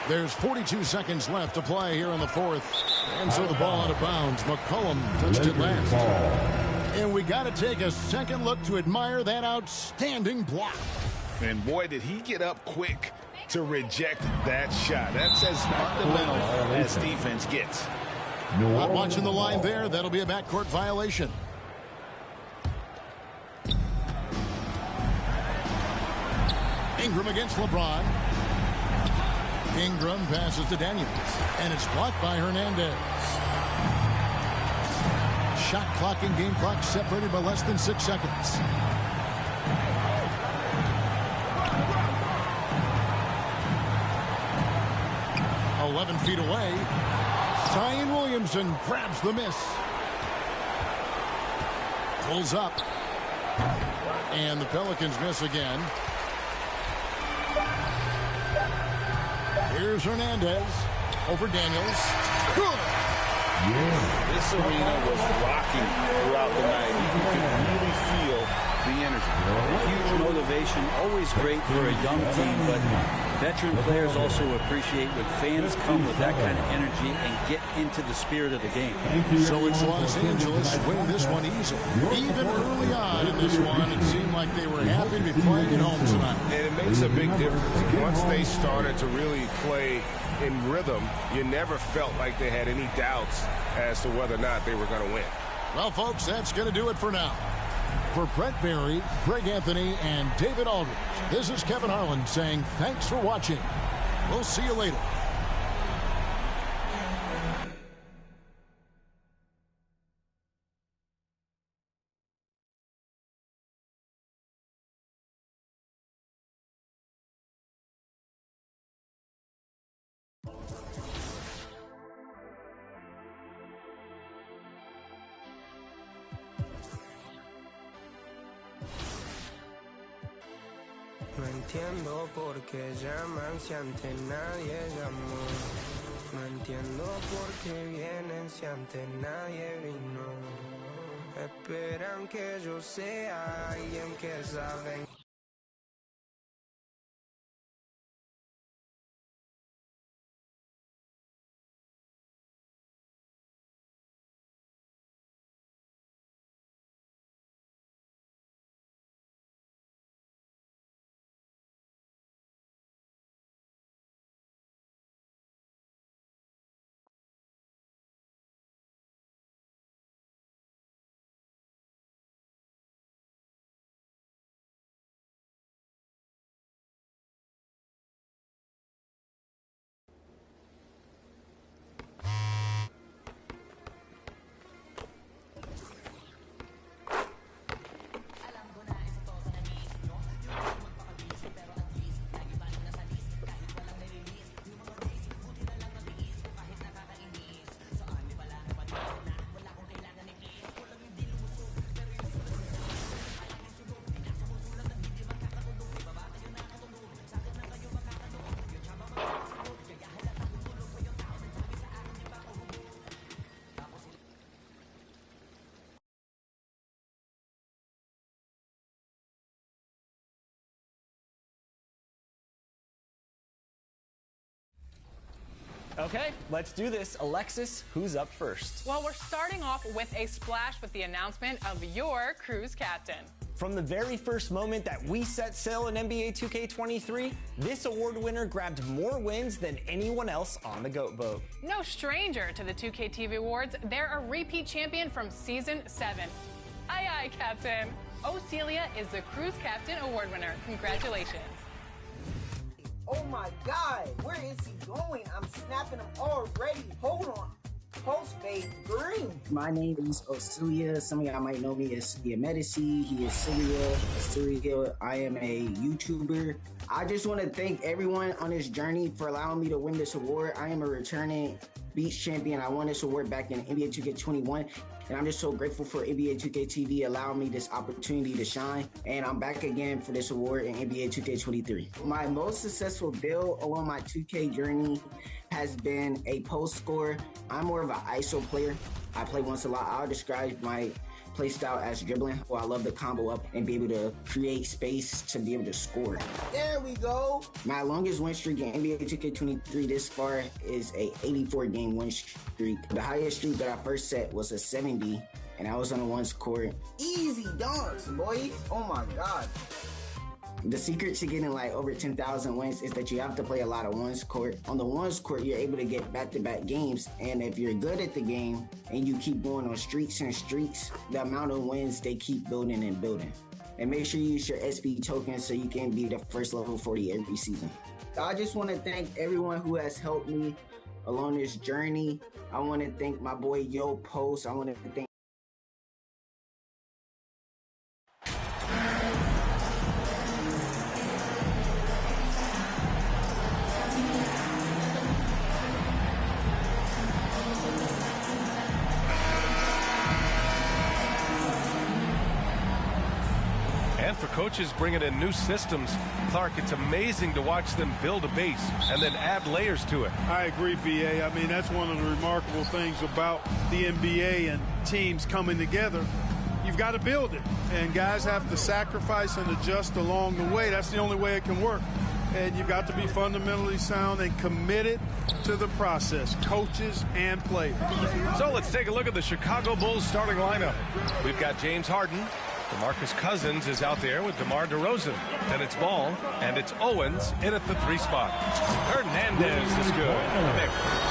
There's 42 seconds left to play here in the fourth. And so the ball out of bounds. McCollum touched it last. And we got to take a second look to admire that outstanding block. And boy, did he get up quick to reject that shot. That's as fundamental as defense gets. Not watching the line there. That'll be a backcourt violation. Ingram against LeBron. Ingram passes to Daniels, and it's blocked by Hernandez. Shot clock and game clock separated by less than 6 seconds. "11 feet away. Zion Williamson grabs the miss. Pulls up. And the Pelicans miss again. Here's Hernandez over Daniels. Good. Yeah. This arena was rocking throughout the night. You could really feel the energy. Huge motivation, always great for a young team, but veteran players also appreciate when fans come with that kind of energy and get into the spirit of the game. So it's Los Angeles win this one easily. Even early on in this one, it seemed like they were happy to be playing at home tonight. And it makes a big difference. Once they started to really play in rhythm, you never felt like they had any doubts as to whether or not they were going to win. Well, folks, that's going to do it for now. For Brett Barry, Greg Anthony, and David Aldridge, this is Kevin Harlan saying thanks for watching. We'll see you later. No entiendo por qué llaman si antes nadie llamó. No entiendo por qué vienen si antes nadie vino. Esperan que yo sea alguien que saben. Okay, let's do this. Alexis, who's up first? Well, we're starting off with a splash with the announcement of your cruise captain. From the very first moment that we set sail in NBA 2K23, this award winner grabbed more wins than anyone else on the GOAT boat. No stranger to the 2K TV Awards, they're a repeat champion from Season 7. Aye, aye, Captain. Celia is the Cruise Captain Award winner. Congratulations. Oh my God, where is he going? I'm snapping him already. Hold on. Post fade green. My name is Celia. Some of y'all might know me as Medici. He is Celia. I am a YouTuber. I just want to thank everyone on this journey for allowing me to win this award. I am a returning Beach champion. I won this award back in NBA 2K21. And I'm just so grateful for NBA 2K TV allowing me this opportunity to shine. And I'm back again for this award in NBA 2K23. My most successful build along my 2K journey has been a post scorer. I'm more of an ISO player. I play once a lot. I'll describe my play style as dribbling. Well, I love to combo up and be able to create space to be able to score. There we go. My longest win streak in NBA 2K23 this far is a 84 game win streak. The highest streak that I first set was a 70, and I was on a ones court. Easy dunks, boy. Oh my God. The secret to getting like over 10,000 wins is that you have to play a lot of ones court. On the ones court, you're able to get back-to-back games. And if you're good at the game and you keep going on streaks and streaks, the amount of wins, they keep building and building. And make sure you use your SP tokens so you can be the first level 40 every season. I just want to thank everyone who has helped me along this journey. I want to thank my boy Yo Post. I want to thank For coaches bringing in new systems, Clark, it's amazing to watch them build a base and then add layers to it. I agree, B.A. I mean, that's one of the remarkable things about the NBA and teams coming together. You've got to build it, and guys have to sacrifice and adjust along the way. That's the only way it can work. And you've got to be fundamentally sound and committed to the process, coaches and players. So let's take a look at the Chicago Bulls starting lineup. We've got James Harden. DeMarcus Cousins is out there with DeMar DeRozan. Then it's Ball, and it's Owens in at the 3 spot. Hernandez is good.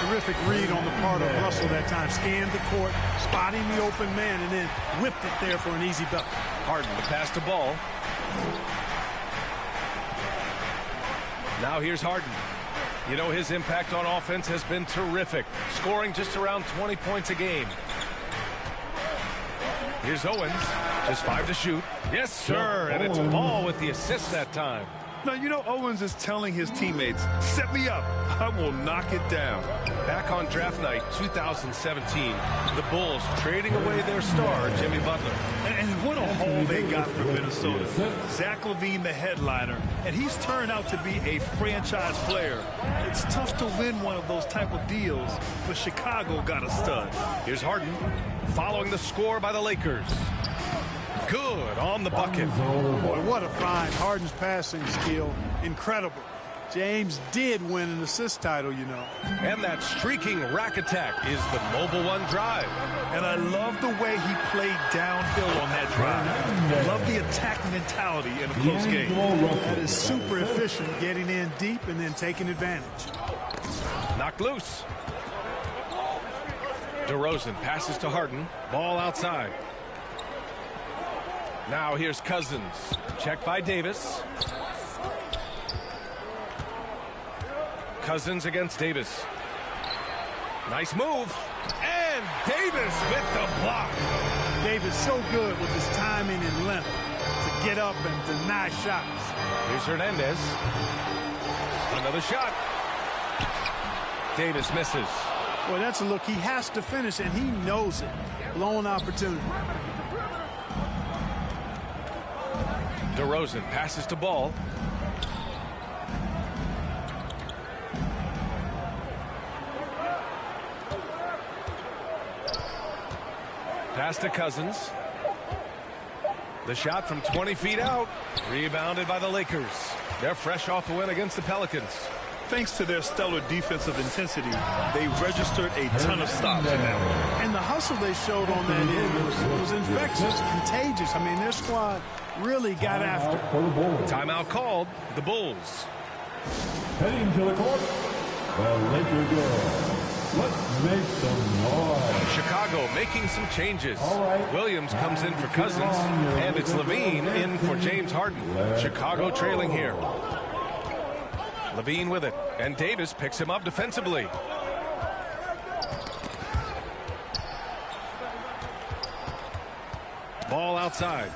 Terrific read on the part of Russell that time. Scanned the court, spotting the open man, and then whipped it there for an easy bucket. Harden to pass the ball. Now here's Harden. You know, his impact on offense has been terrific, scoring just around 20 points a game. Here's Owens, just 5 to shoot. Yes, sir, and it's Ball with the assist that time. Now, you know, Owens is telling his teammates, set me up, I will knock it down. Back on draft night 2017, the Bulls trading away their star, Jimmy Butler. And what a haul they got from Minnesota. Zach LaVine, the headliner, and he's turned out to be a franchise player. It's tough to win one of those type of deals, but Chicago got a stud. Here's Harden, following the score by the Lakers. Good on the bucket. Boy, what a find. Harden's passing skill, incredible. James did win an assist title, you know. And that streaking rack attack is the Mobile One drive. And I love the way he played downhill on that drive. I love the attack mentality in a close game. That is super efficient, getting in deep and then taking advantage. Knocked loose. DeRozan passes to Harden. Ball outside. Now here's Cousins. Checked by Davis. Cousins against Davis. Nice move. And Davis with the block. Davis so good with his timing and length to get up and deny shots. Here's Hernandez. Another shot. Davis misses. Boy, that's a look. He has to finish, and he knows it. Blown opportunity. DeRozan passes to Ball. Pass to Cousins. The shot from 20 feet out. Rebounded by the Lakers. They're fresh off the win against the Pelicans. Thanks to their stellar defensive intensity, they registered a ton of stops in that one. And the hustle they showed on that end was infectious, contagious. I mean, their squad really got after it. Timeout called. The Bulls. Heading to the court, the Lakers girls. Let's make some noise. Chicago making some changes. Right. Williams comes in for Cousins, and it's Levine in for James Harden. Chicago trailing here. Levine with it, and Davis picks him up defensively. Ball outside.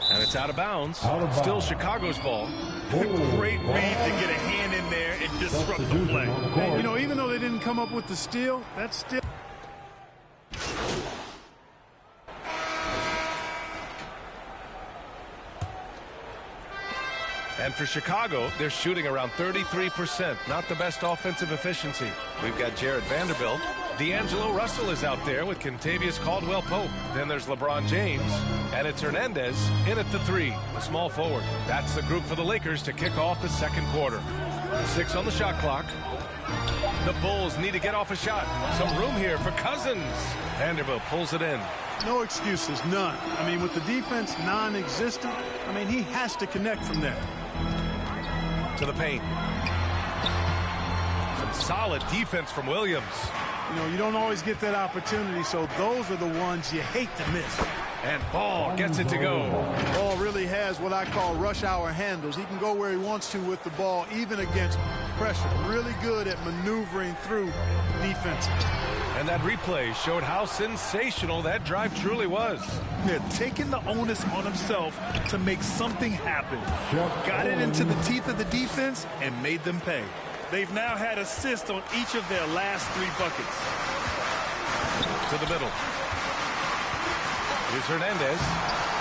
And it's out of bounds. Still Chicago's ball. Great read to get a hand in there and disrupt the play. And, you know, even though they didn't come up with the steal, that's still... And for Chicago, they're shooting around 33%. Not the best offensive efficiency. We've got Jared Vanderbilt. D'Angelo Russell is out there with Kentavious Caldwell-Pope. Then there's LeBron James. And it's Hernandez in at the 3, the small forward. That's the group for the Lakers to kick off the second quarter. 6 on the shot clock. The Bulls need to get off a shot. Some room here for Cousins. Vanderbilt pulls it in. No excuses, none. I mean, with the defense non-existent, I mean, he has to connect from there. To the paint. Some solid defense from Williams. You know, you don't always get that opportunity, so those are the ones you hate to miss. And Ball gets it to go. Ball really has what I call rush hour handles. He can go where he wants to with the ball, even against pressure. Really good at maneuvering through defense. And that replay showed how sensational that drive truly was. They're taking the onus on himself to make something happen. Got it into the teeth of the defense and made them pay. They've now had assists on each of their last 3 buckets. To the middle. Here's Hernandez.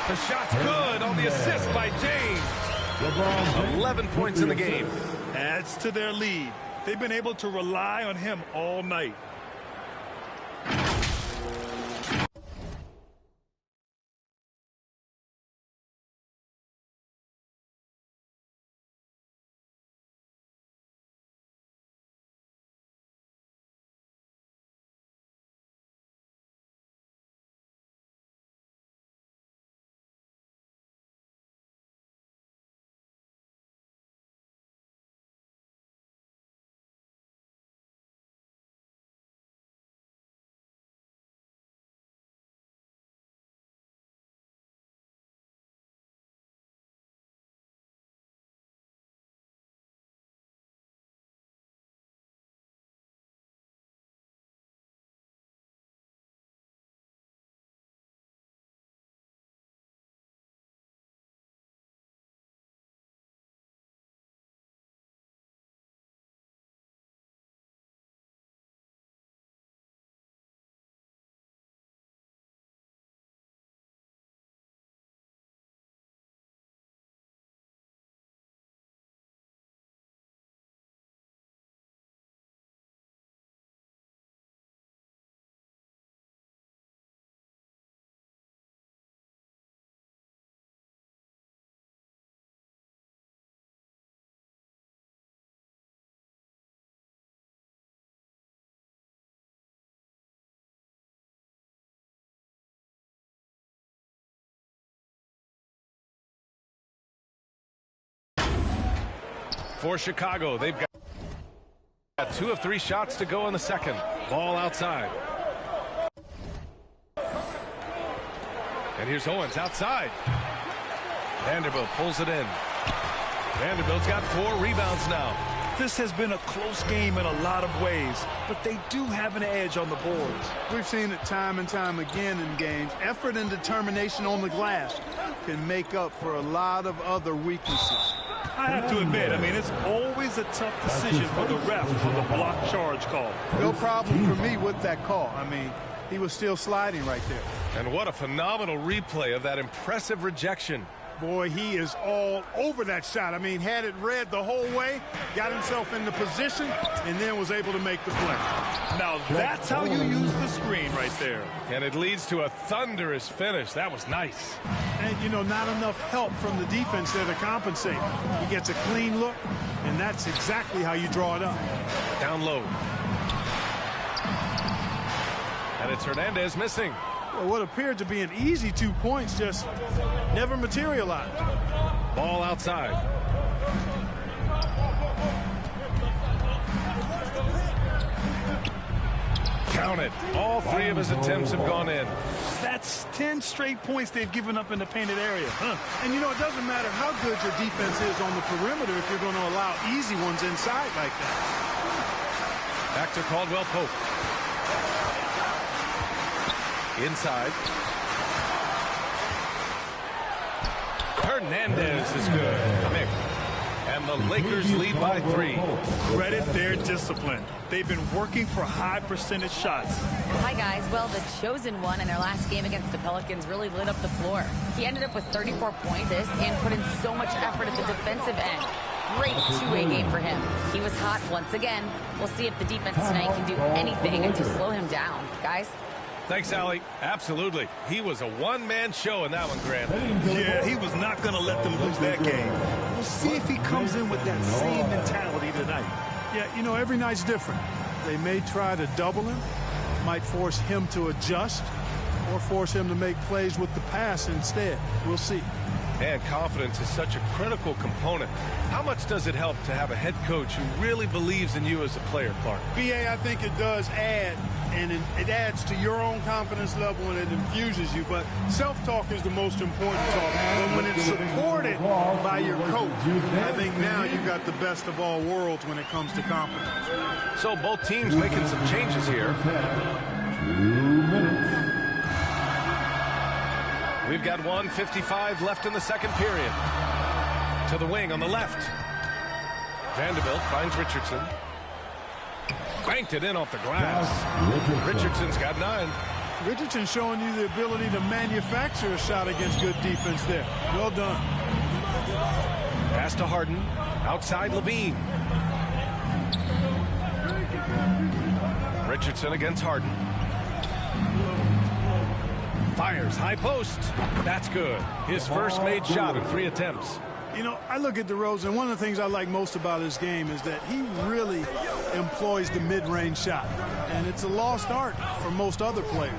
The shot's good on the assist by James. 11 points in the game. Adds to their lead. They've been able to rely on him all night. For Chicago, they've got 2 of 3 shots to go in the second. Ball outside. And here's Owens outside. Vanderbilt pulls it in. Vanderbilt's got 4 rebounds now. This has been a close game in a lot of ways, but they do have an edge on the boards. We've seen it time and time again in games. Effort and determination on the glass can make up for a lot of other weaknesses. I have to admit, I mean, it's always a tough decision for the ref for the block charge call. No problem for me with that call. I mean, he was still sliding right there. And what a phenomenal replay of that impressive rejection. Boy, he is all over that shot. I mean, had it read the whole way, got himself in the position, and then was able to make the play. Now, that's how you use the screen right there. And it leads to a thunderous finish. That was nice. And, you know, not enough help from the defense there to compensate. He gets a clean look, and that's exactly how you draw it up. Down low. And it's Hernandez missing. Well, what appeared to be an easy 2 points just never materialized. Ball outside. Count it. All 3 of his attempts have gone in. That's 10 straight points they've given up in the painted area. And, you know, it doesn't matter how good your defense is on the perimeter if you're going to allow easy ones inside like that. Back to Caldwell Pope. Inside. Hernandez is good. And the Lakers lead by 3. Credit their discipline. They've been working for high percentage shots. Hi, guys. Well, the chosen one in their last game against the Pelicans really lit up the floor. He ended up with 34 points and put in so much effort at the defensive end. Great two-way game for him. He was hot once again. We'll see if the defense tonight can do anything to slow him down. Guys? Thanks, Allie. Absolutely. He was a one-man show in that one, Grant. Yeah, he was not going to let them lose that game. We'll see if he comes in with that same mentality tonight. Yeah, you know, every night's different. They may try to double him, might force him to adjust, or force him to make plays with the pass instead. We'll see. And confidence is such a critical component. How much does it help to have a head coach who really believes in you as a player, Clark? BA, I think it does add, and it adds to your own confidence level and it infuses you. But self-talk is the most important talk. But when it's supported by your coach, I think now you've got the best of all worlds when it comes to confidence. So both teams making some changes here. 2 minutes. We've got 1:55 left in the second period. To the wing on the left. Vanderbilt finds Richardson. Banked it in off the glass. Richardson's got 9. Richardson showing you the ability to manufacture a shot against good defense there. Well done. Pass to Harden. Outside Levine. Richardson against Harden. Fires high post. That's good. His first made shot in 3 attempts. You know, I look at DeRozan, one of the things I like most about his game is that he really employs the mid-range shot. And it's a lost art for most other players.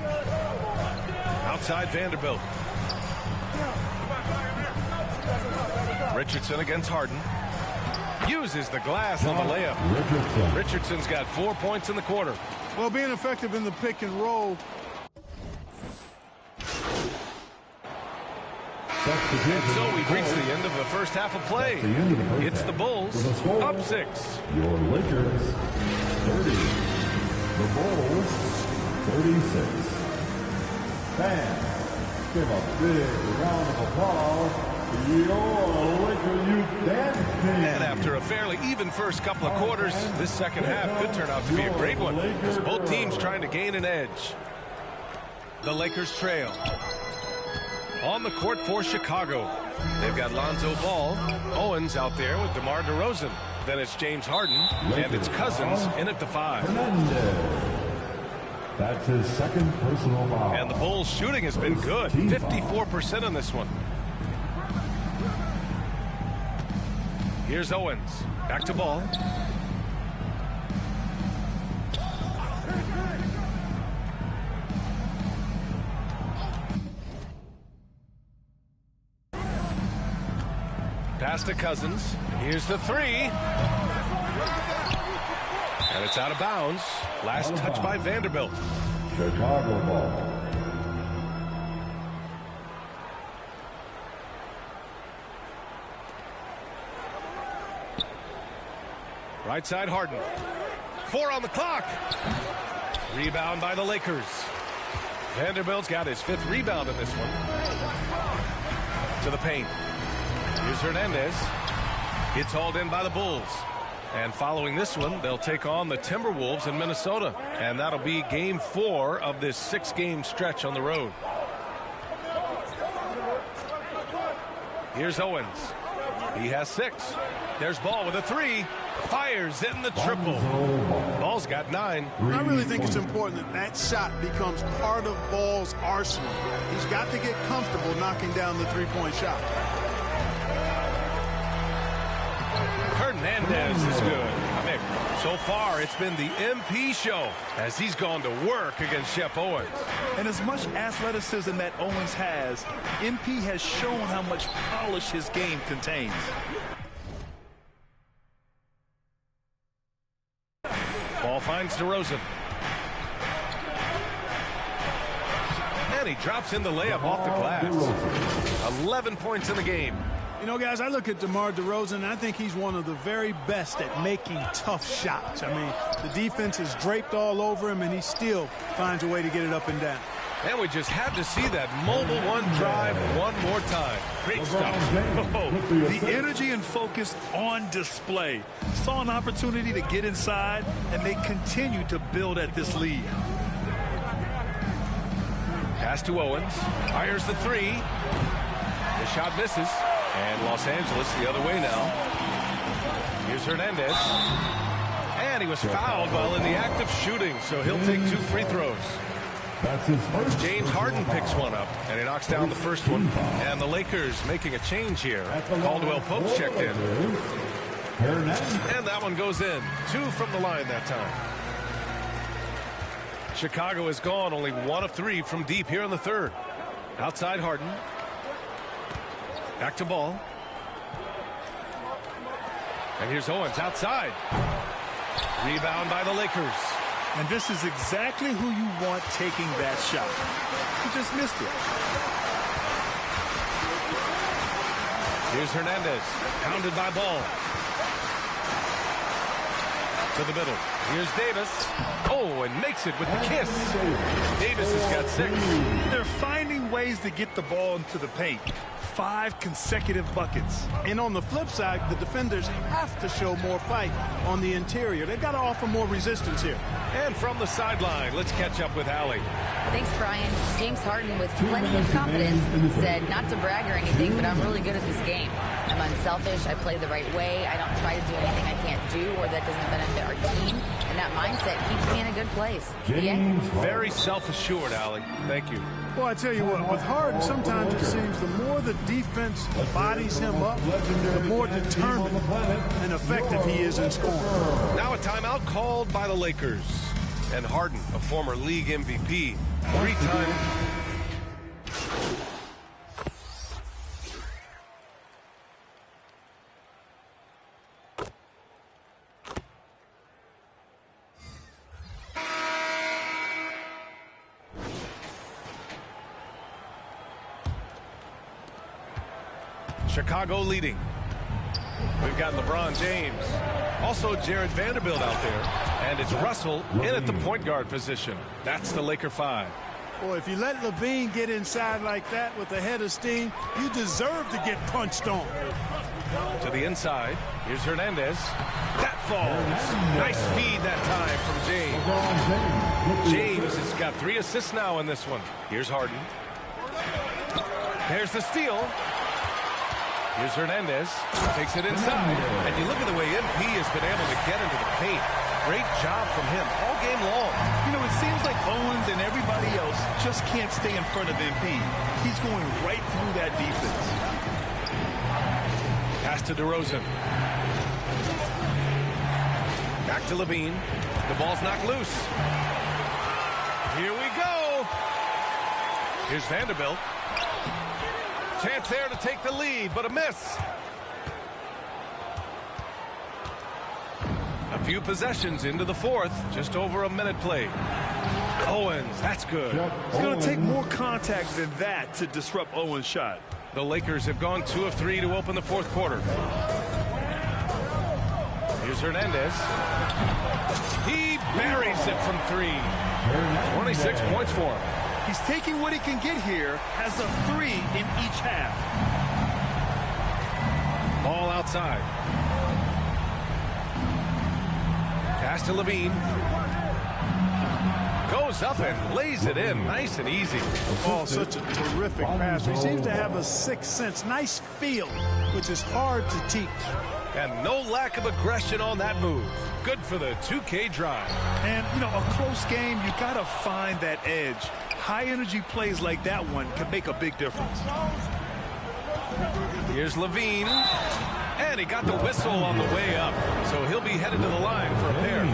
Outside Vanderbilt. Richardson against Harden. Uses the glass on the layup. Richardson's got 4 points in the quarter. Well, being effective in the pick and roll. And so we've reached the end of the first half of play. It's the Bulls up 6. Your Lakers 30. The Bulls 36. Fans, give a big round of applause to your Laker youth dance team. And after a fairly even first couple of quarters, this second half could turn out to be a great one, as both teams trying to gain an edge. The Lakers trail. On the court for Chicago. They've got Lonzo Ball. Owens out there with DeMar DeRozan. Then it's James Harden. And it's Cousins in at the 5. That's his second personal foul. And the Bulls' shooting has been good. 54% on this one. Here's Owens. Back to Ball. Pass to Cousins. Here's the 3. And it's out of bounds. Last touch by Vanderbilt. Chicago ball. Right side Harden. 4 on the clock. Rebound by the Lakers. Vanderbilt's got his 5th rebound in this one. To the paint. Here's Hernandez. It's hauled in by the Bulls. And following this one, they'll take on the Timberwolves in Minnesota. And that'll be game 4 of this 6-game stretch on the road. Here's Owens. He has 6. There's Ball with a 3. Fires in the triple. Ball's got 9. I really think it's important that that shot becomes part of Ball's arsenal. He's got to get comfortable knocking down the three-point shot. Hernandez is good. Mick, so far it's been the MP show as he's gone to work against Shep Owens. And as much athleticism that Owens has, MP has shown how much polish his game contains. Ball finds DeRozan. And he drops in the layup off the glass. 11 points in the game. You know, guys, I look at DeMar DeRozan, and I think he's one of the very best at making tough shots. I mean, the defense is draped all over him, and he still finds a way to get it up and down. And we just had to see that mobile one drive one more time. Great stuff. Oh, the energy and focus on display. Saw an opportunity to get inside, and they continue to build at this lead. Pass to Owens. Fires the 3. The shot misses. And Los Angeles the other way now. Here's Hernandez. And he was fouled while in the act of shooting, so he'll take 2 free throws. That's his first. James Harden picks one up, and he knocks down the first one. And the Lakers making a change here. Caldwell Pope's checked in. And that one goes in. 2 from the line that time. Chicago has gone only 1 of 3 from deep here in the third. Outside Harden. Back to Ball. And here's Owens outside. Rebound by the Lakers. And this is exactly who you want taking that shot. He just missed it. Here's Hernandez. Pounded by Ball. To the middle. Here's Davis. Oh, and makes it with the kiss. Davis has got 6. They're finding ways to get the ball into the paint. 5 consecutive buckets. And on the flip side, the defenders have to show more fight on the interior. They've got to offer more resistance here. And from the sideline, let's catch up with Allie. Thanks, Brian. James Harden, with plenty of confidence, said not to brag or anything, but I'm really good at this game. I'm unselfish. I play the right way. I don't try to do anything I can't do or that doesn't benefit our team. And that mindset keeps me in a good place. Yeah. Very self-assured, Allie. Thank you. Well, I tell you what, with Harden, sometimes it seems the more the defense bodies him up, the more determined and effective he is in scoring. Now a timeout called by the Lakers. And Harden, a former league MVP, 3-time. Chicago leading. We've got LeBron James. Also Jared Vanderbilt out there. And it's Russell in at the point guard position. That's the Laker 5. Boy, if you let Levine get inside like that with a head of steam, you deserve to get punched on. To the inside. Here's Hernandez. That falls. Nice feed that time from James. James has got 3 assists now in this one. Here's Harden. There's the steal. Here's Hernandez. Takes it inside. And you look at the way MP has been able to get into the paint. Great job from him all game long. You know, it seems like Owens and everybody else just can't stay in front of MP. He's going right through that defense. Pass to DeRozan. Back to Levine. The ball's knocked loose. Here we go. Here's Vanderbilt. Chance there to take the lead, but a miss. A few possessions into the fourth, just over a minute played. Owens, that's good. It's going to take more contact than that to disrupt Owens' shot. The Lakers have gone 2 of 3 to open the fourth quarter. Here's Hernandez. He buries it from 3. 26 points for him. He's taking what he can get here as a 3 in each half. Ball outside. Pass to Levine. goes up and lays it in nice and easy. Oh, such a terrific pass. He seems to have a sixth sense. Nice feel, which is hard to teach. And no lack of aggression on that move. Good for the 2K drive. And, you know, a close game, you got to find that edge. High-energy plays like that one can make a big difference. Here's Levine. And he got the whistle on the way up. So he'll be headed to the line for a pair.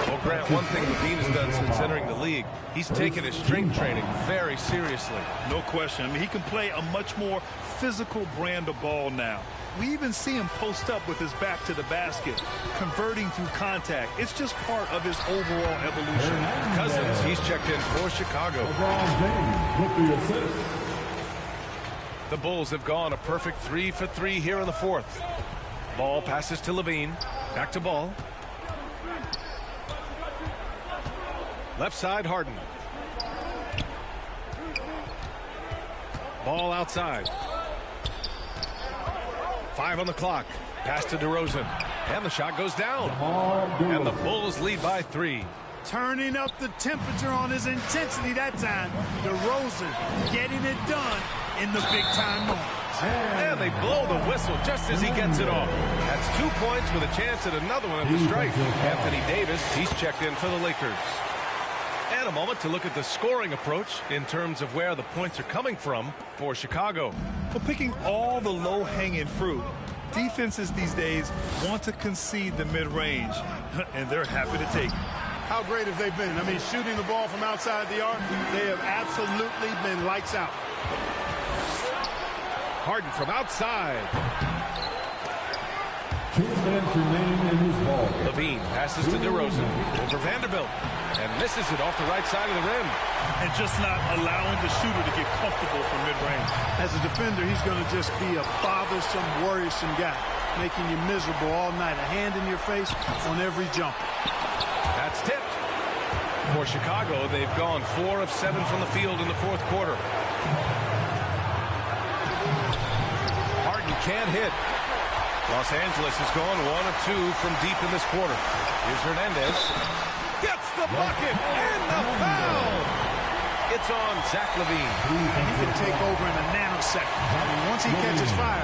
Well, Grant, one thing Levine has done since entering the league, he's taken his strength training very seriously. No question. I mean, he can play a much more physical brand of ball now. We even see him post up with his back to the basket, converting through contact. It's just part of his overall evolution. Cousins, he's checked in for Chicago. The Bulls have gone a perfect 3 for 3 here in the fourth. Ball passes to Levine. Back to Ball. Left side, Harden. Ball outside. 5 on the clock. Pass to DeRozan. And the shot goes down. And the Bulls lead by 3. Turning up the temperature on his intensity that time. DeRozan getting it done in the big-time moments. And they blow the whistle just as he gets it off. That's 2 points with a chance at another one at the strike. Anthony Davis, he's checked in for the Lakers. And a moment to look at the scoring approach in terms of where the points are coming from for Chicago. Well, picking all the low-hanging fruit, defenses these days want to concede the mid-range, and they're happy to take it. How great have they been? I mean, shooting the ball from outside the arc, they have absolutely been lights out. Harden from outside. Levine passes to DeRozan over Vanderbilt and misses it off the right side of the rim. And just not allowing the shooter to get comfortable from mid-range. As a defender, he's going to just be a bothersome, worrisome guy, making you miserable all night. A hand in your face on every jump. That's tipped. For Chicago, they've gone 4 of 7 from the field in the fourth quarter. Harden can't hit. Los Angeles has gone 1 of 2 from deep in this quarter. Here's Hernandez. Gets the bucket and the foul. It's on Zach Levine. And he can take over in a nanosecond. I mean, once he catches fire,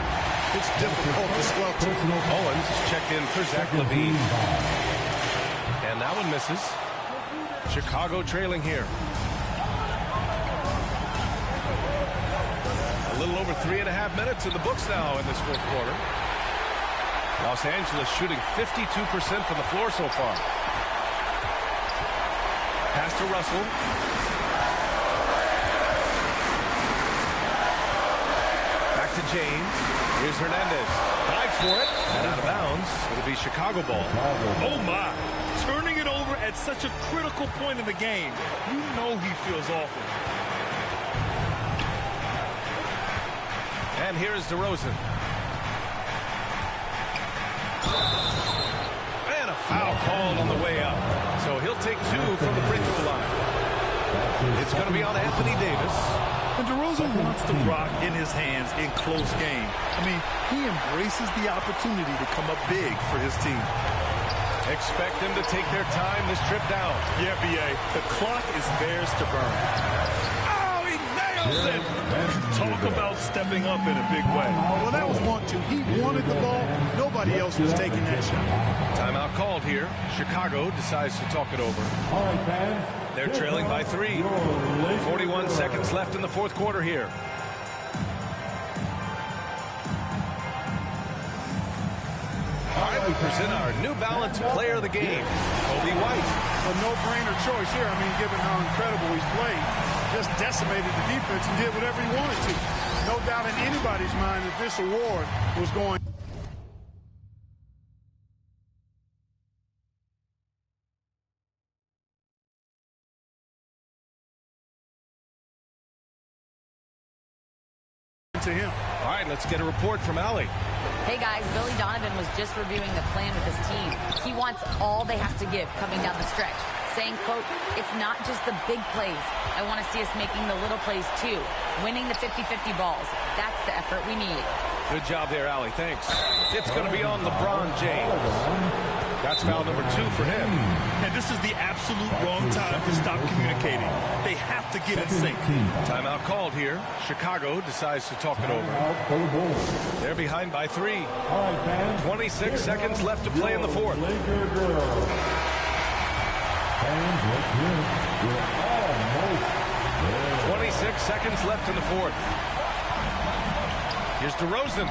it's difficult to squelch it. Owens checked in for Zach Levine. And that one misses. Chicago trailing here. A little over 3.5 minutes in the books now in this fourth quarter. Los Angeles shooting 52% from the floor so far. Pass to Russell. Back to James. Here's Hernandez. Dive for it. And out of bounds. It'll be Chicago ball. Oh, my. Turning it over at such a critical point in the game. You know he feels awful. And here is DeRozan. And a foul called on the way up. So he'll take 2 from the free throw line. It's going to be on Anthony Davis. And DeRozan wants the rock in his hands in close game. I mean, he embraces the opportunity to come up big for his team. Expect them to take their time this trip down. Yeah, B.A. The clock is theirs to burn. Oh, he nails it! Talk about stepping up in a big way. Well, that was 1-2. He wanted the ball. Nobody else was taking that shot. Timeout called here. Chicago decides to talk it over. All right, fans. They're trailing by 3. 41 seconds left in the fourth quarter here. All right, we present our New Balance player of the game, Kobe White. A no-brainer choice here. I mean, given how incredible he's played, just decimated the defense and did whatever he wanted to. No doubt in anybody's mind that this award was going to him. All right, let's get a report from Allie. Hey guys, Billy Donovan was just reviewing the plan with his team. He wants all they have to give coming down the stretch, saying, quote, it's not just the big plays. I want to see us making the little plays too, winning the 50-50 balls. That's the effort we need. Good job there, Allie. Thanks. It's going to be on LeBron James. That's foul number 2 for him. And this is the absolute wrong time to stop communicating. They have to get in sync. Timeout called here. Chicago decides to talk it over. They're behind by 3. 26 seconds left to play in the fourth. 26 seconds left in the fourth. Here's DeRozan.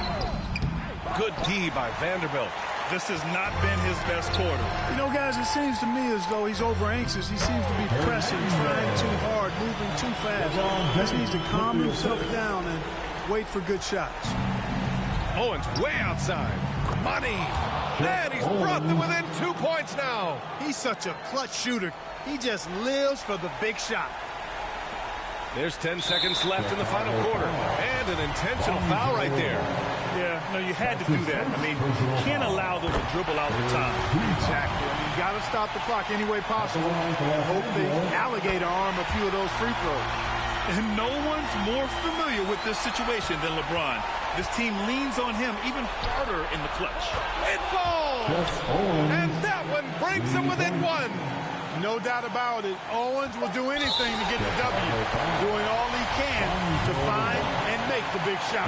Good D by Vanderbilt. This has not been his best quarter. You know, guys, it seems to me as though he's over anxious. He seems to be pressing, trying too hard, moving too fast. He just needs to calm himself down and wait for good shots. Owens way outside. Money. And he's brought them within 2 points now. He's such a clutch shooter. He just lives for the big shot. There's 10 seconds left in the final quarter. And an intentional foul right there. Yeah, no, you had to do that. I mean, you can't allow them to dribble out the time. Exactly. I mean, you got to stop the clock any way possible. And hope the alligator arm a few of those free throws. And no one's more familiar with this situation than LeBron. This team leans on him even harder in the clutch. It falls! And that one brings them within 1. No doubt about it. Owens will do anything to get the W, doing all he can to find and make the big shot.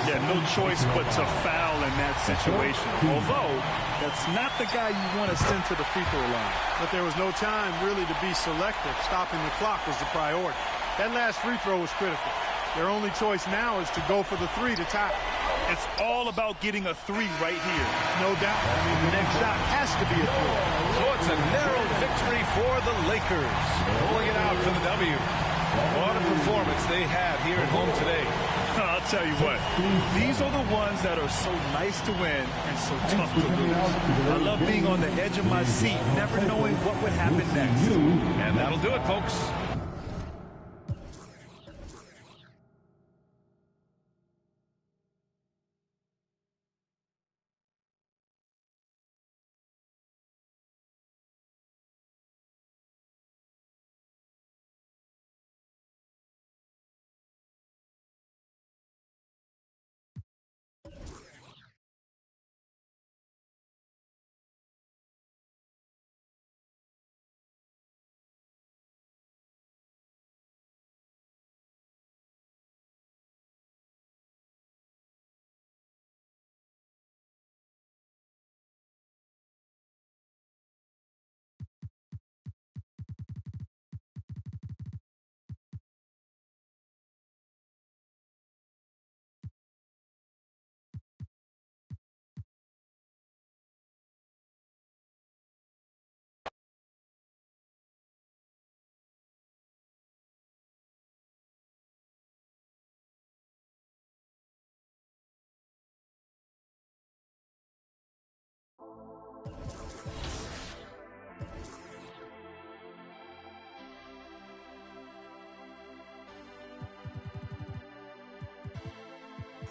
Yeah, no choice but to foul in that situation. Although, that's not the guy you want to send to the free throw line. But there was no time really to be selective. Stopping the clock was the priority. That last free throw was critical. Their only choice now is to go for the 3 to tie. It's all about getting a 3 right here. No doubt. I mean, the next shot has to be a 3. So it's a narrow victory for the Lakers. Pulling it out for the W. What a performance they had here at home today. I'll tell you what, these are the ones that are so nice to win and so tough to lose. I love being on the edge of my seat, never knowing what would happen next. And that'll do it, folks.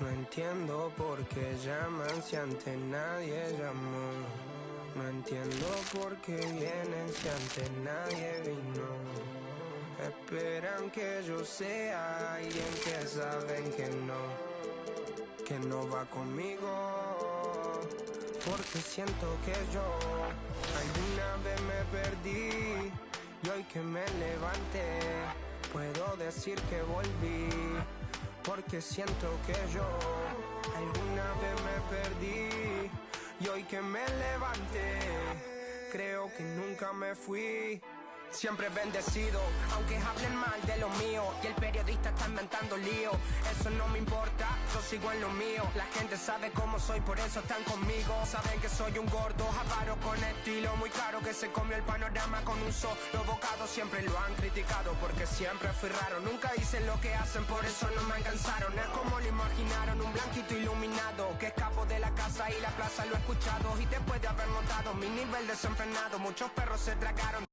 No entiendo por qué llaman si antes nadie llamó. No entiendo por qué vienen si antes nadie vino. Esperan que yo sea alguien que saben que no va conmigo. Porque siento que yo alguna vez me perdí y hoy que me levanté puedo decir que volví. Porque siento que yo alguna vez me perdí y hoy que me levanté creo que nunca me fui. Siempre bendecido, aunque hablen mal de lo mío y el periodista está inventando lío. Eso no me importa, yo sigo en lo mío. La gente sabe cómo soy, por eso están conmigo. Saben que soy un gordo, avaro con estilo muy caro, que se comió el panorama con un solo bocado. Siempre lo han criticado porque siempre fui raro. Nunca hice lo que hacen, por eso no me alcanzaron. Es como lo imaginaron, un blanquito iluminado que escapo de la casa y la plaza lo he escuchado. Y después de haber montado mi nivel desenfrenado, muchos perros se tragaron.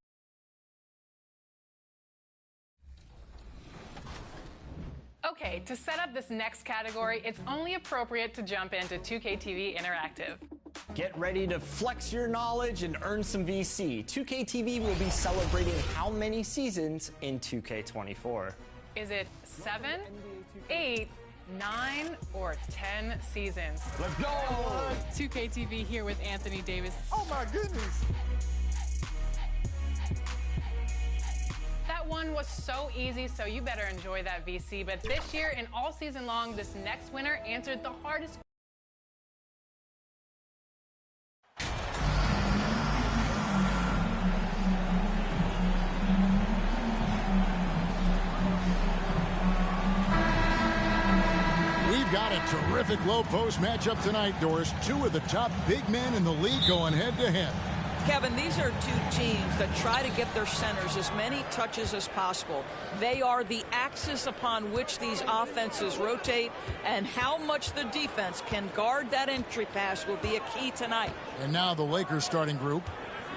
Okay, to set up this next category, it's only appropriate to jump into 2K TV Interactive. Get ready to flex your knowledge and earn some VC. 2K TV will be celebrating how many seasons in 2K24? Is it 7, 8, 9 or 10 seasons. Let's go! 2K TV here with Anthony Davis. Oh my goodness! That one was so easy, so you better enjoy that VC. But this year and all season long, this next winner answered the hardest. We've got a terrific low post matchup tonight, Doris. Two of the top big men in the league going head-to-head. Kevin, these are two teams that try to get their centers as many touches as possible. They are the axis upon which these offenses rotate, and how much the defense can guard that entry pass will be a key tonight. And now the Lakers starting group.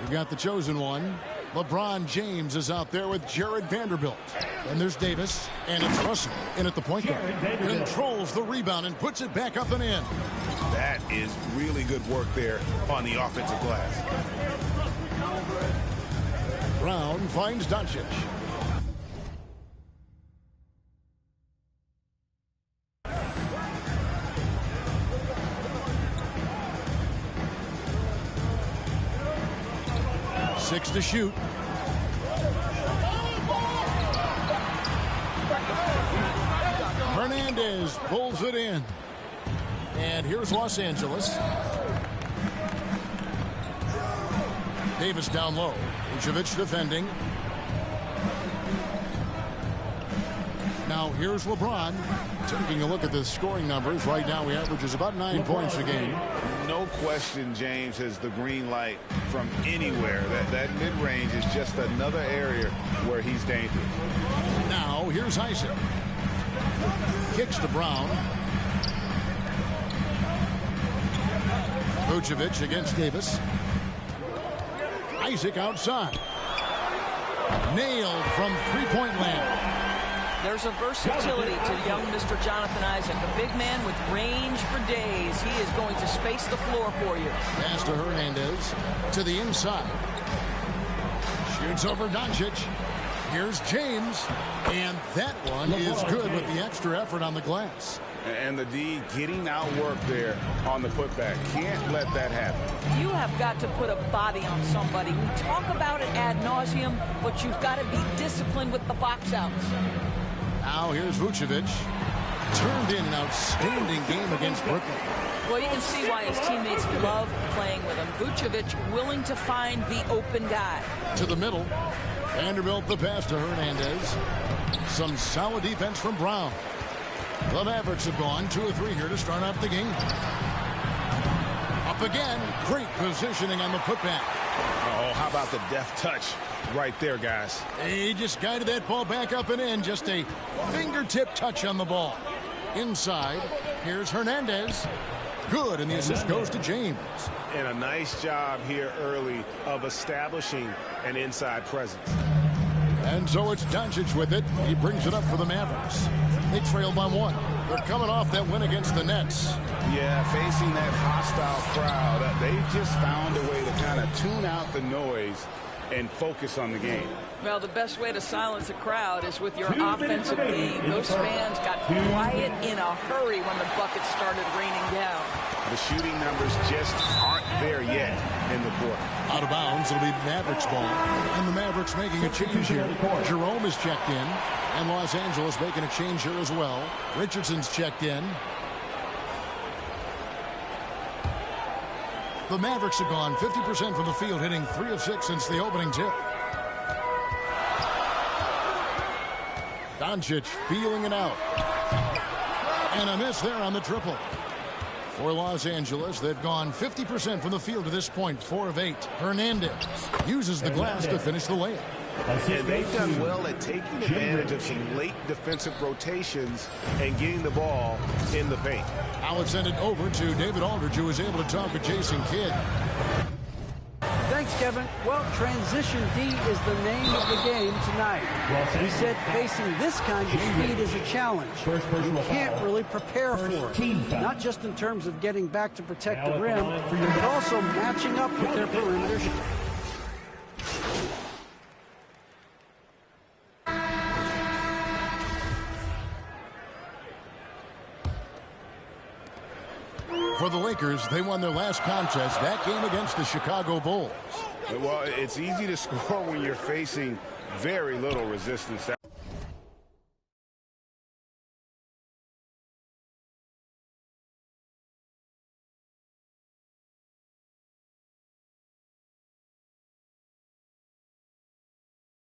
We've got the chosen one. LeBron James is out there with Jared Vanderbilt. And there's Davis, and it's Russell in at the point guard. Controls the rebound and puts it back up and in. That is really good work there on the offensive glass. Brown finds Doncic. Six to shoot. Hernandez pulls it in. And here's Los Angeles. Davis down low. Vucevic defending. Now here's LeBron. Taking a look at the scoring numbers. Right now he averages about 9 points a game. No question James has the green light from anywhere. That mid-range is just another area where he's dangerous. Now here's Isaac. Kicks to Brown. Vucevic against Davis. Isaac outside. Nailed from three-point land. There's a versatility to young Mr. Jonathan Isaac, a big man with range for days. He is going to space the floor for you. Pass to Hernandez to the inside. Shoots over Doncic. Here's James. And that one is good with the extra effort on the glass. And the D getting outwork there on the putback. Can't let that happen. You have got to put a body on somebody. We talk about it ad nauseum, but you've got to be disciplined with the box outs. Now here's Vucevic. Turned in an outstanding game against Brooklyn. Well, you can see why his teammates love playing with him. Vucevic willing to find the open guy. To the middle. Vanderbilt the pass to Hernandez. Some solid defense from Brown. The Mavericks have gone 2 or 3 here to start out the game. Up again. Great positioning on the putback. Oh, how about the deft touch right there, guys? He just guided that ball back up and in. Just a fingertip touch on the ball. Inside, here's Hernandez. Good, and the assist goes to James. And a nice job here early of establishing an inside presence. And so it's Doncic with it. He brings it up for the Mavericks. They trail by 1. They're coming off that win against the Nets. Yeah, facing that hostile crowd, they've just found a way to kind of tune out the noise and focus on the game. Well, the best way to silence a crowd is with your offensive lead. Those fans got quiet in a hurry when the buckets started raining down. The shooting numbers just aren't there yet in the quarter. Out of bounds, it'll be Mavericks ball. And the Mavericks making a change here. Jerome is checked in. And Los Angeles making a change here as well. Richardson's checked in. The Mavericks have gone 50% from the field, hitting 3 of 6 since the opening tip. Doncic feeling it out. And a miss there on the triple. For Los Angeles, they've gone 50% from the field to this point, 4 of 8. Hernandez uses the glass to finish the layup. And they've done well at taking advantage of some late defensive rotations and getting the ball in the paint. Now it's sent it over to David Aldridge, who was able to talk with Jason Kidd. Thanks, Kevin. Well, transition D is the name of the game tonight. He said facing this kind of speed is a challenge. You can't really prepare for it. Not just in terms of getting back to protect the rim, but also matching up with their perimeter. For the Lakers, they won their last contest, that game against the Chicago Bulls. Well, it's easy to score when you're facing very little resistance.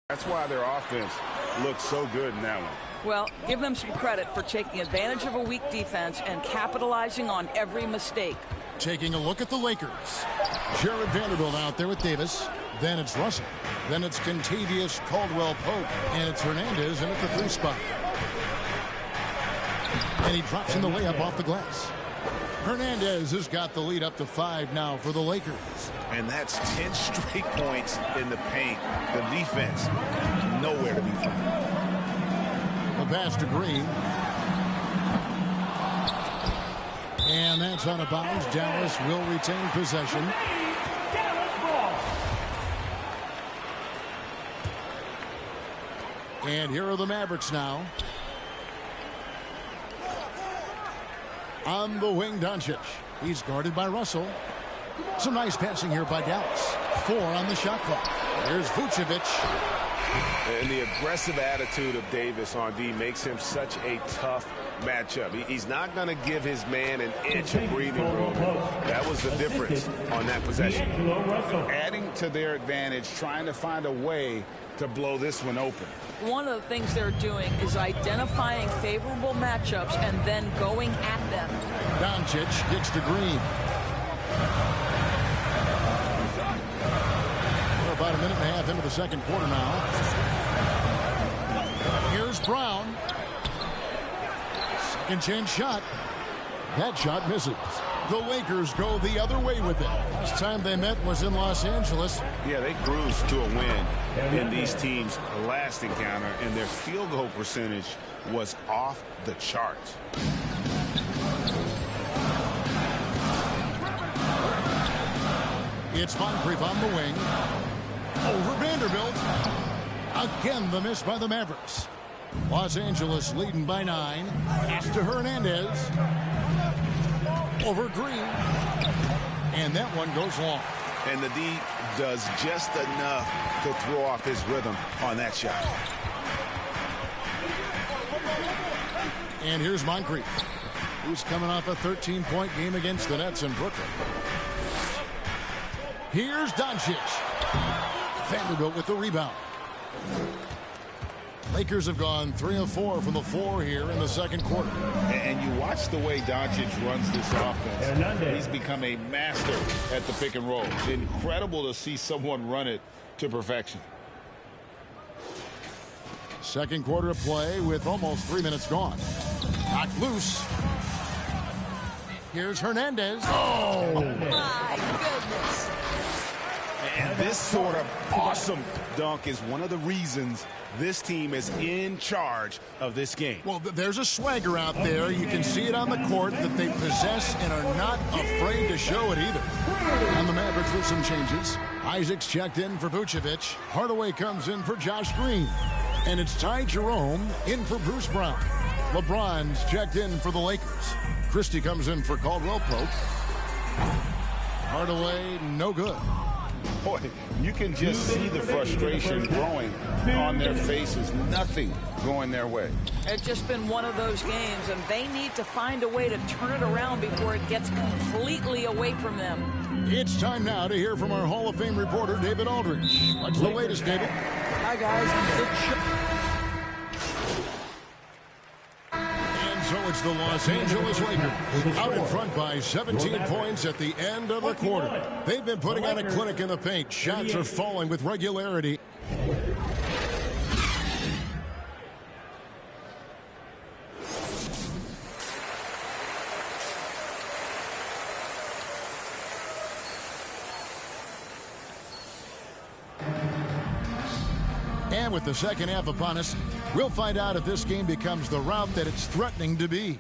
That's why their offense looks so good in that one. Well, give them some credit for taking advantage of a weak defense and capitalizing on every mistake. Taking a look at the Lakers. Jared Vanderbilt out there with Davis. Then it's Russell. Then it's Contavious Caldwell-Pope. And it's Hernandez in at the 3 spot. And he drops in the layup off the glass. Hernandez has got the lead up to 5 now for the Lakers. And that's 10 straight points in the paint. The defense, nowhere to be found. The pass to Green. And that's out of bounds. Dallas will retain possession. And here are the Mavericks now. On the wing, Doncic. He's guarded by Russell. Some nice passing here by Dallas. 4 on the shot clock. Here's Vucevic. And the aggressive attitude of Davis on D makes him such a tough matchup. He's not going to give his man an inch of breathing room. That was the difference on that possession. Adding to their advantage, trying to find a way to blow this one open. One of the things they're doing is identifying favorable matchups and then going at them. Doncic kicks to Green. We're about a minute and a half into the second quarter now. Here's Brown. Second chance shot. That shot misses. The Lakers go the other way with it. Last time they met was in Los Angeles. Yeah, they cruised to a win in these teams' last encounter, and their field goal percentage was off the charts. It's Moncrief on the wing. Over Vanderbilt. Again, the miss by the Mavericks. Los Angeles leading by 9. Pass to Hernandez. Over Green. And that one goes long. And the D does just enough to throw off his rhythm on that shot. And here's Moncrief, who's coming off a 13-point game against the Nets in Brooklyn. Here's Doncic. Vanderbilt with the rebound. Lakers have gone 3 of 4 from the floor here in the second quarter. And you watch the way Doncic runs this offense. He's become a master at the pick and roll. It's incredible to see someone run it to perfection. Second quarter of play with almost 3 minutes gone. Knocked loose. Here's Hernandez. Oh, my goodness. And this sort of awesome dunk is one of the reasons this team is in charge of this game. Well, there's a swagger out there. You can see it on the court that they possess and are not afraid to show it either. And the Mavericks with some changes. Isaac's checked in for Vucevic. Hardaway comes in for Josh Green. And it's Ty Jerome in for Bruce Brown. LeBron's checked in for the Lakers. Christie comes in for Caldwell-Pope. Hardaway, no good. Boy, you can just see the frustration growing on their faces. Nothing going their way. It's just been one of those games, and they need to find a way to turn it around before it gets completely away from them. It's time now to hear from our Hall of Fame reporter, David Aldridge. What's the latest, David? Hi, guys. So it's the Los Angeles Lakers out in front by 17 points at the end of the quarter. They've been putting on a clinic in the paint. Shots are falling with regularity. And with the second half upon us, we'll find out if this game becomes the rout that it's threatening to be.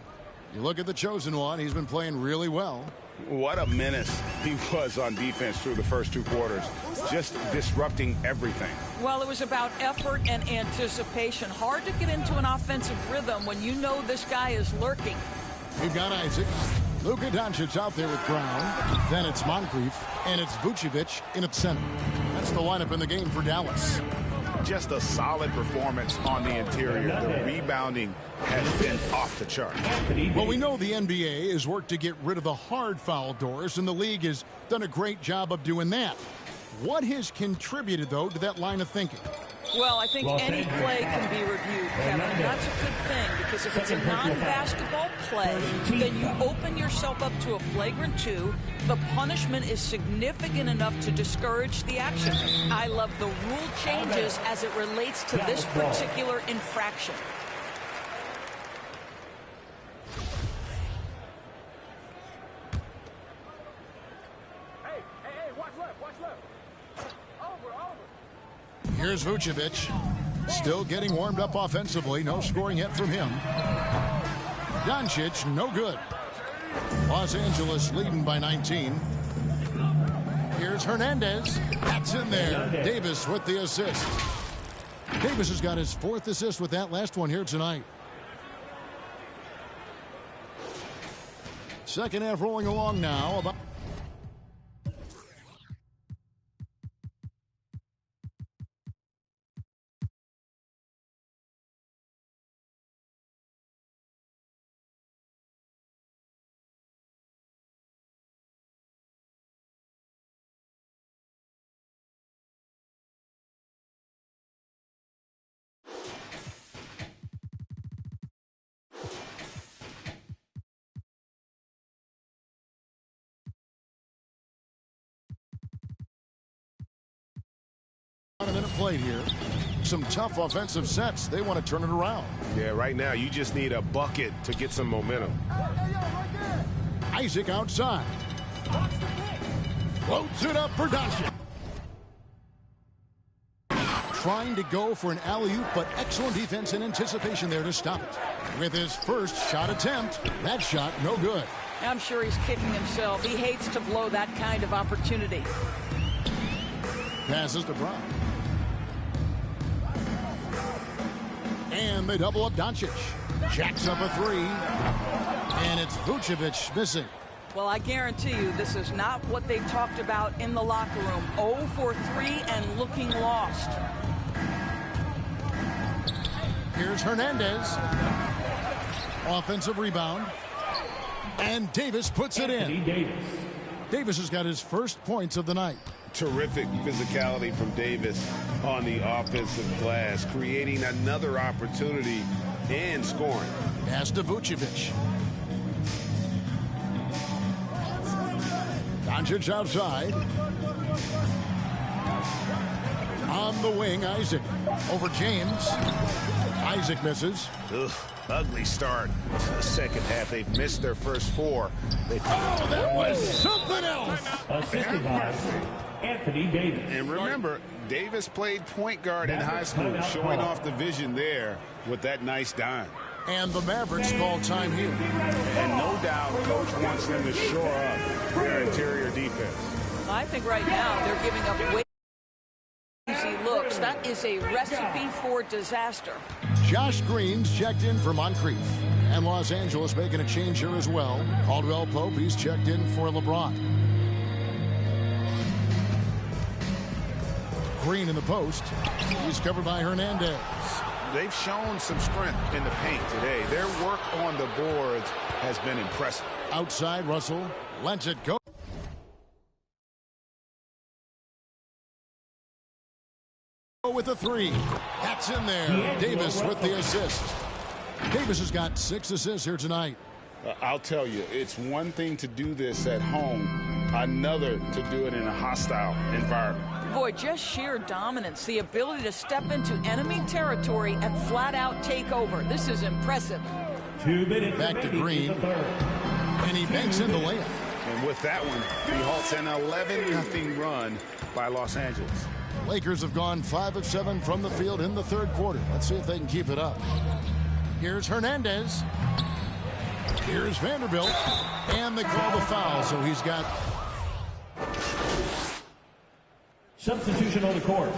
You look at the chosen one, he's been playing really well. What a menace he was on defense through the first 2 quarters, just disrupting everything. Well, it was about effort and anticipation. Hard to get into an offensive rhythm when you know this guy is lurking. We've got Isaac. Luka Doncic out there with Brown. Then it's Moncrief, and it's Vucevic in at center. That's the lineup in the game for Dallas. Just a solid performance on the interior. The rebounding has been off the chart. Well, we know the NBA has worked to get rid of the hard foul doors, and the league has done a great job of doing that. What has contributed, though, to that line of thinking? Well, I think any play can be reviewed, Kevin, and that's a good thing, because if it's a non-basketball play, then you open yourself up to a flagrant 2. The punishment is significant enough to discourage the action. I love the rule changes as it relates to this particular infraction. Here's Vucevic, still getting warmed up offensively. No scoring yet from him. Doncic, no good. Los Angeles leading by 19. Here's Hernandez. That's in there. Davis with the assist. Davis has got his 4th assist with that last one here tonight. Second half rolling along now. A minute played here. Some tough offensive sets. They want to turn it around. Yeah, right now you just need a bucket to get some momentum. Isaac outside. Floats it up for Doncic. Trying to go for an alley-oop, but excellent defense and anticipation there to stop it. With his first shot attempt, that shot no good. I'm sure he's kicking himself. He hates to blow that kind of opportunity. Passes to Brown. And they double up Doncic. Jacks up a 3. And it's Vucevic missing. Well, I guarantee you this is not what they talked about in the locker room. 0 for 3 and looking lost. Here's Hernandez. Offensive rebound. And Davis puts it in. Davis has got his first points of the night. Terrific physicality from Davis on the offensive glass, creating another opportunity and scoring. Pass to Vucevic. Doncic outside. On the wing, Isaac. Over James. Isaac misses. Ugh, ugly start to the second half. They've missed their first 4. That was something else. Assisted by Anthony Davis. And remember, Davis played point guard in high school, showing off the vision there with that nice dime. And the Mavericks call time here. And no doubt, Coach wants them to shore up their interior defense. I think right now they're giving up way easy looks. That is a recipe for disaster. Josh Green's checked in for Moncrief. And Los Angeles making a change here as well. Caldwell Pope, he's checked in for LeBron. Green in the post. He's covered by Hernandez. They've shown some strength in the paint today. Their work on the boards has been impressive. Outside, Russell lets it go. With the 3. That's in there. Davis with the assist. Davis has got 6 assists here tonight. I'll tell you, it's one thing to do this at home, another to do it in a hostile environment. Boy, just sheer dominance, the ability to step into enemy territory and flat out take over. This is impressive. 2 minutes back to Green, and he banks in the layup. And with that one, he halts an 11-0 run by Los Angeles. Lakers have gone 5 of 7 from the field in the third quarter. Let's see if they can keep it up. Here's Hernandez. Here's Vanderbilt. And they call the foul, so he's got... Substitution on the court.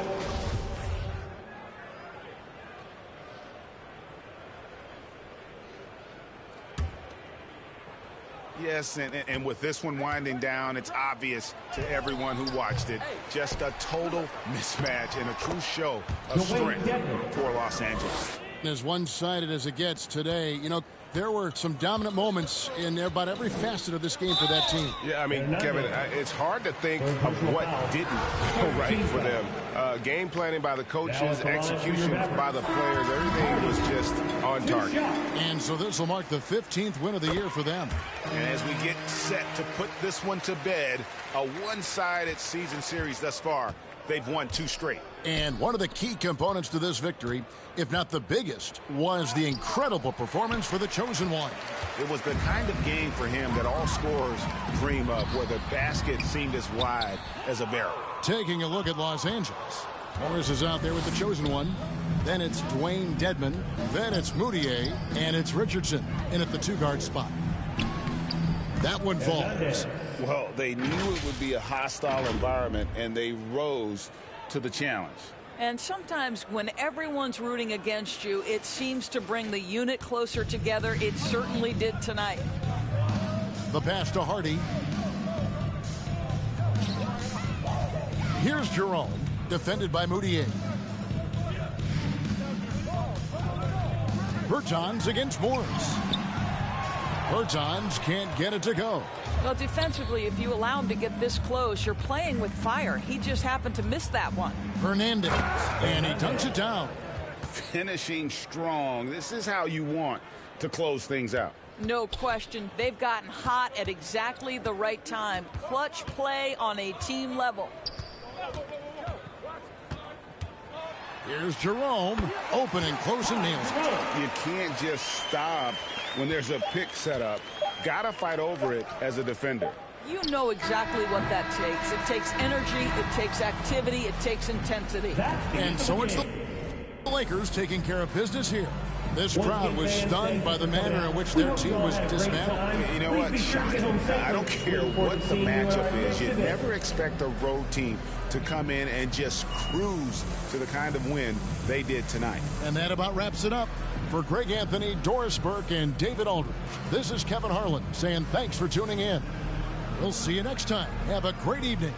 Yes, and with this one winding down, it's obvious to everyone who watched it. Just a total mismatch and a true show of strength for Los Angeles. As one-sided as it gets today, you know, there were some dominant moments in about every facet of this game for that team. Yeah, I mean, Kevin, it's hard to think of what didn't go right for them. Game planning by the coaches, execution by the players, everything was just on target. And so this will mark the 15th win of the year for them. And as we get set to put this one to bed, a one-sided season series thus far, they've won 2 straight. And one of the key components to this victory, if not the biggest, was the incredible performance for the Chosen One. It was the kind of game for him that all scorers dream of, where the basket seemed as wide as a barrel. Taking a look at Los Angeles. Morris is out there with the Chosen One. Then it's Dwayne Dedman. Then it's Moutier. And it's Richardson in at the 2-guard spot. That one falls. Well, they knew it would be a hostile environment, and they rose to the challenge. And sometimes when everyone's rooting against you, it seems to bring the unit closer together. It certainly did tonight. The pass to Hardy. Here's Jerome, defended by Moutier. Bertans against Morris. Bertans can't get it to go. Well, defensively, if you allow him to get this close, you're playing with fire. He just happened to miss that one. Hernandez, and he dunks it down. Finishing strong. This is how you want to close things out. No question. They've gotten hot at exactly the right time. Clutch play on a team level. Here's Jerome, open and close and nails it. You can't just stop when there's a pick set up. Gotta fight over it as a defender. You know exactly what that takes. It takes energy, it takes activity, it takes intensity. And so it's the Lakers taking care of business here. This crowd was stunned by the manner in which their team was dismantled. You know what? Shocking. I don't care what the matchup is. You never expect a road team to come in and just cruise to the kind of win they did tonight. And that about wraps it up. For Greg Anthony, Doris Burke, and David Aldridge, this is Kevin Harlan saying thanks for tuning in. We'll see you next time. Have a great evening.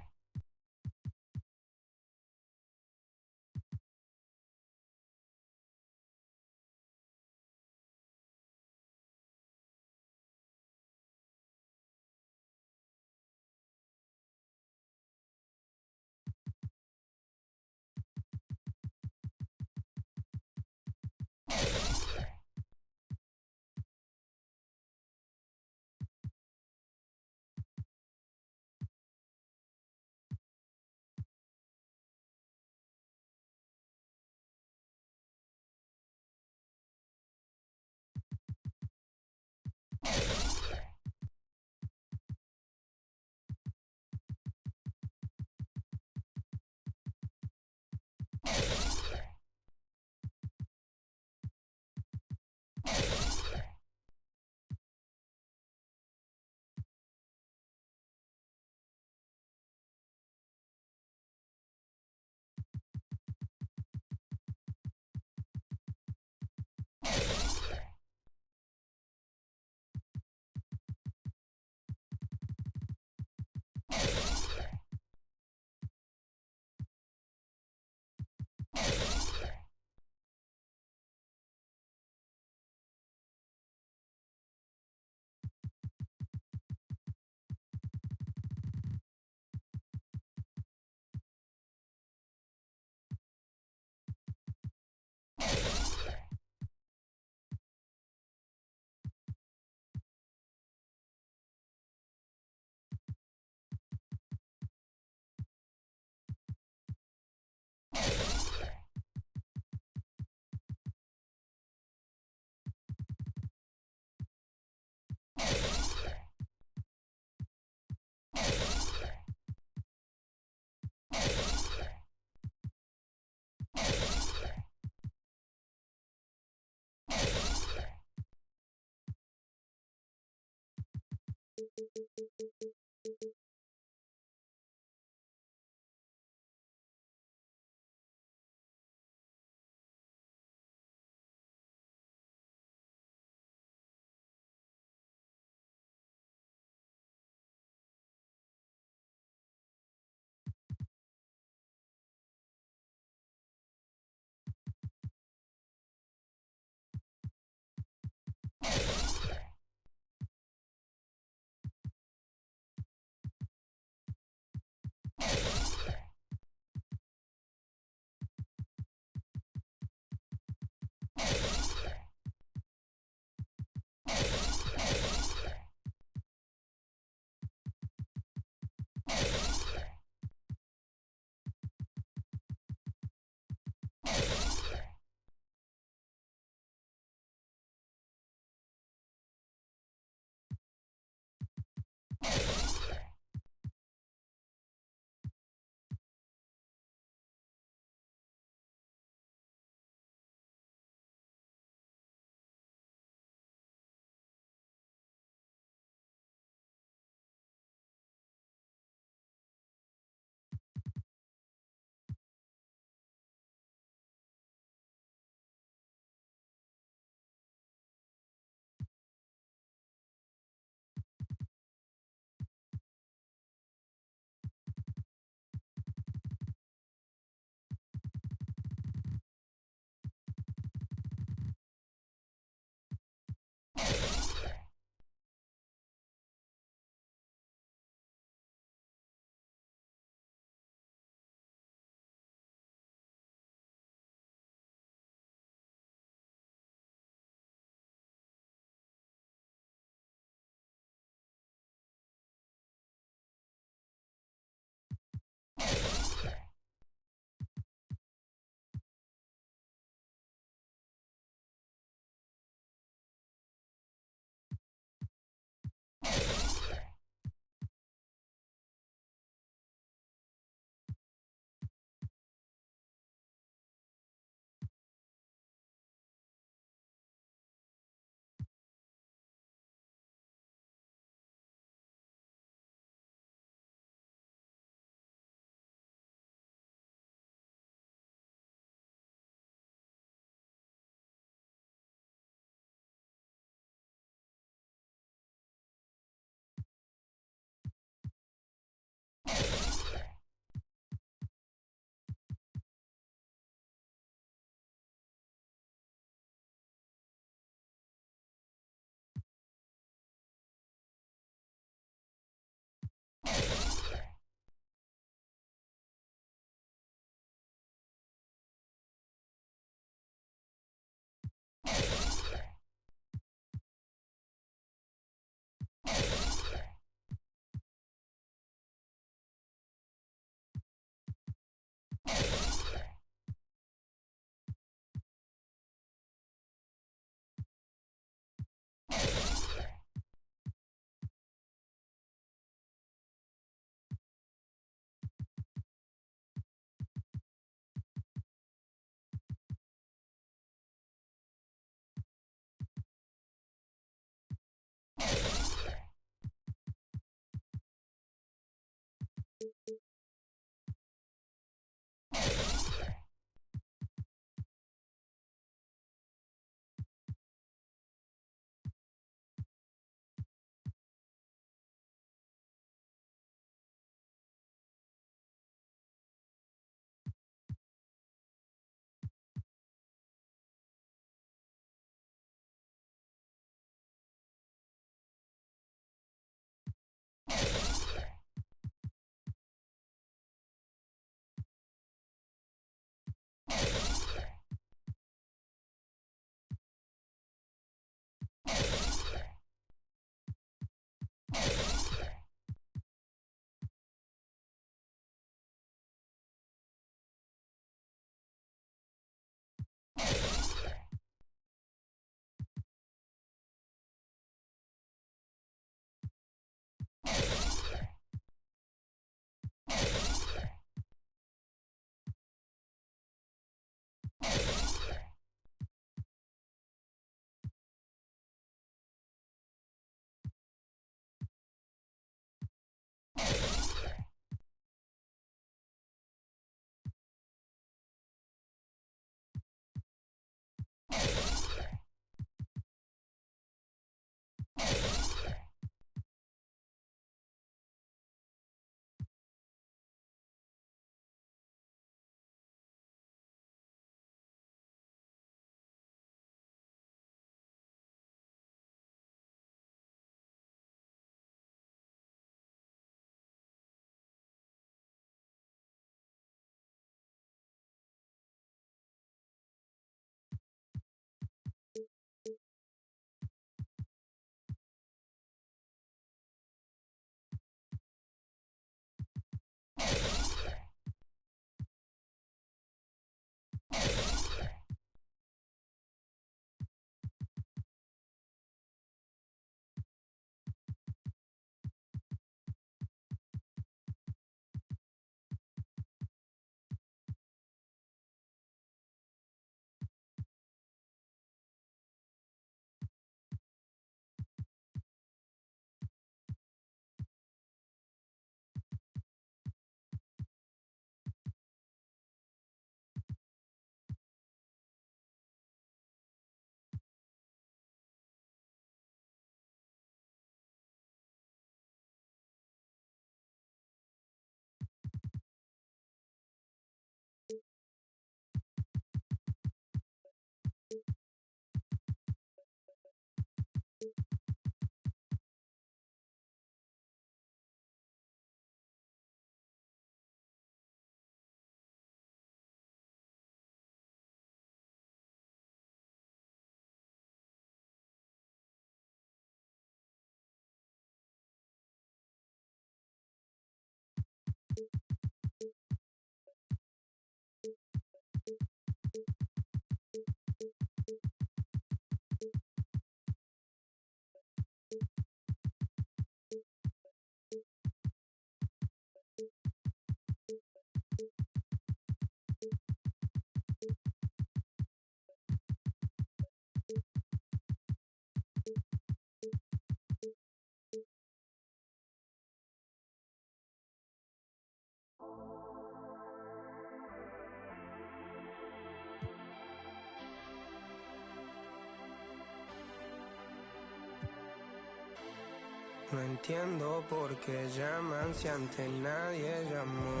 No entiendo por qué llaman si antes nadie llamó.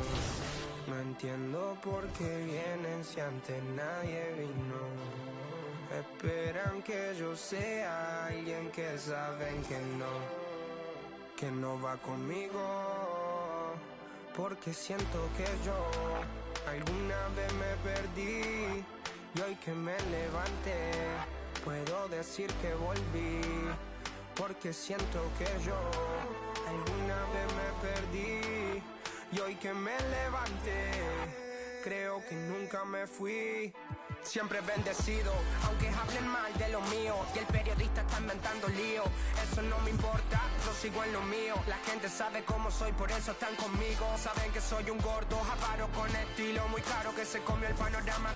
No entiendo por qué vienen si antes nadie vino. Esperan que yo sea alguien que saben que no va conmigo. Porque siento que yo alguna vez me perdí y hoy que me levanté puedo decir que volví. Porque siento que yo alguna vez me perdí y hoy que me levanté creo que nunca me fui. Siempre bendecido, aunque hablen mal de lo mío y el periodista está inventando lío. Eso no me importa, yo sigo en lo mío. La gente sabe cómo soy, por eso están conmigo. Saben que soy un gordo, avaro con estilo muy caro que se comió el panorama.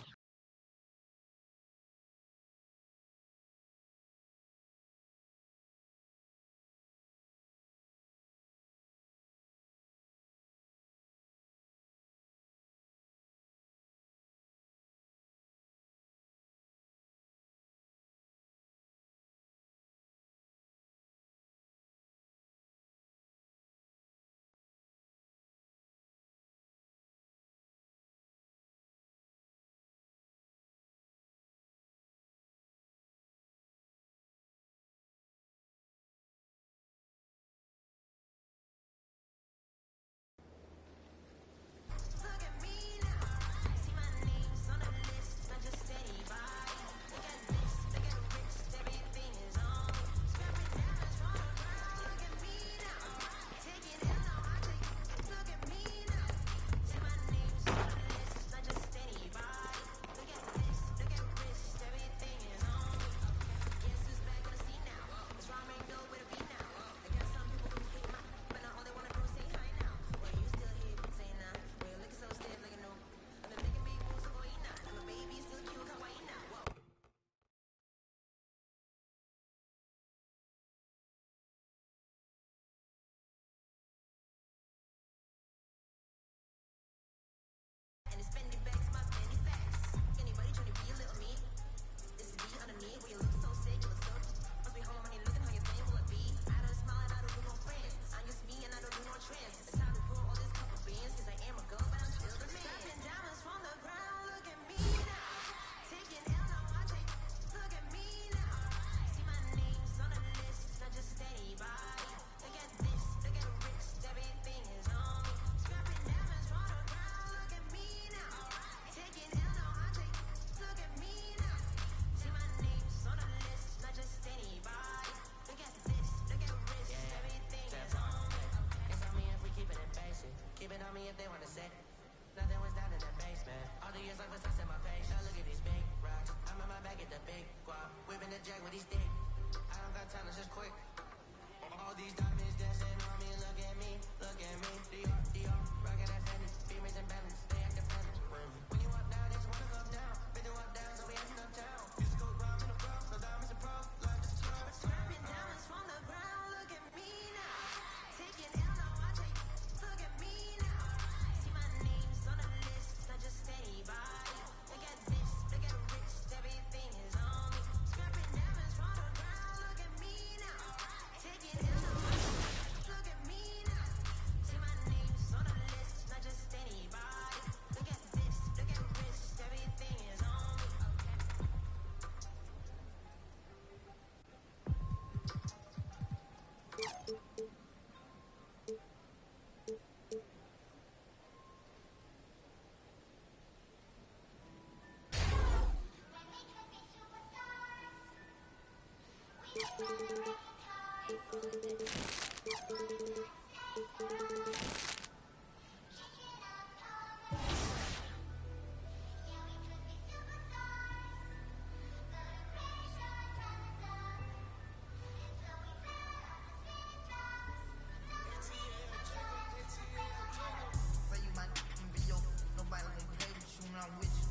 Say you might be yo, nobody gonna play with you, I'm with you.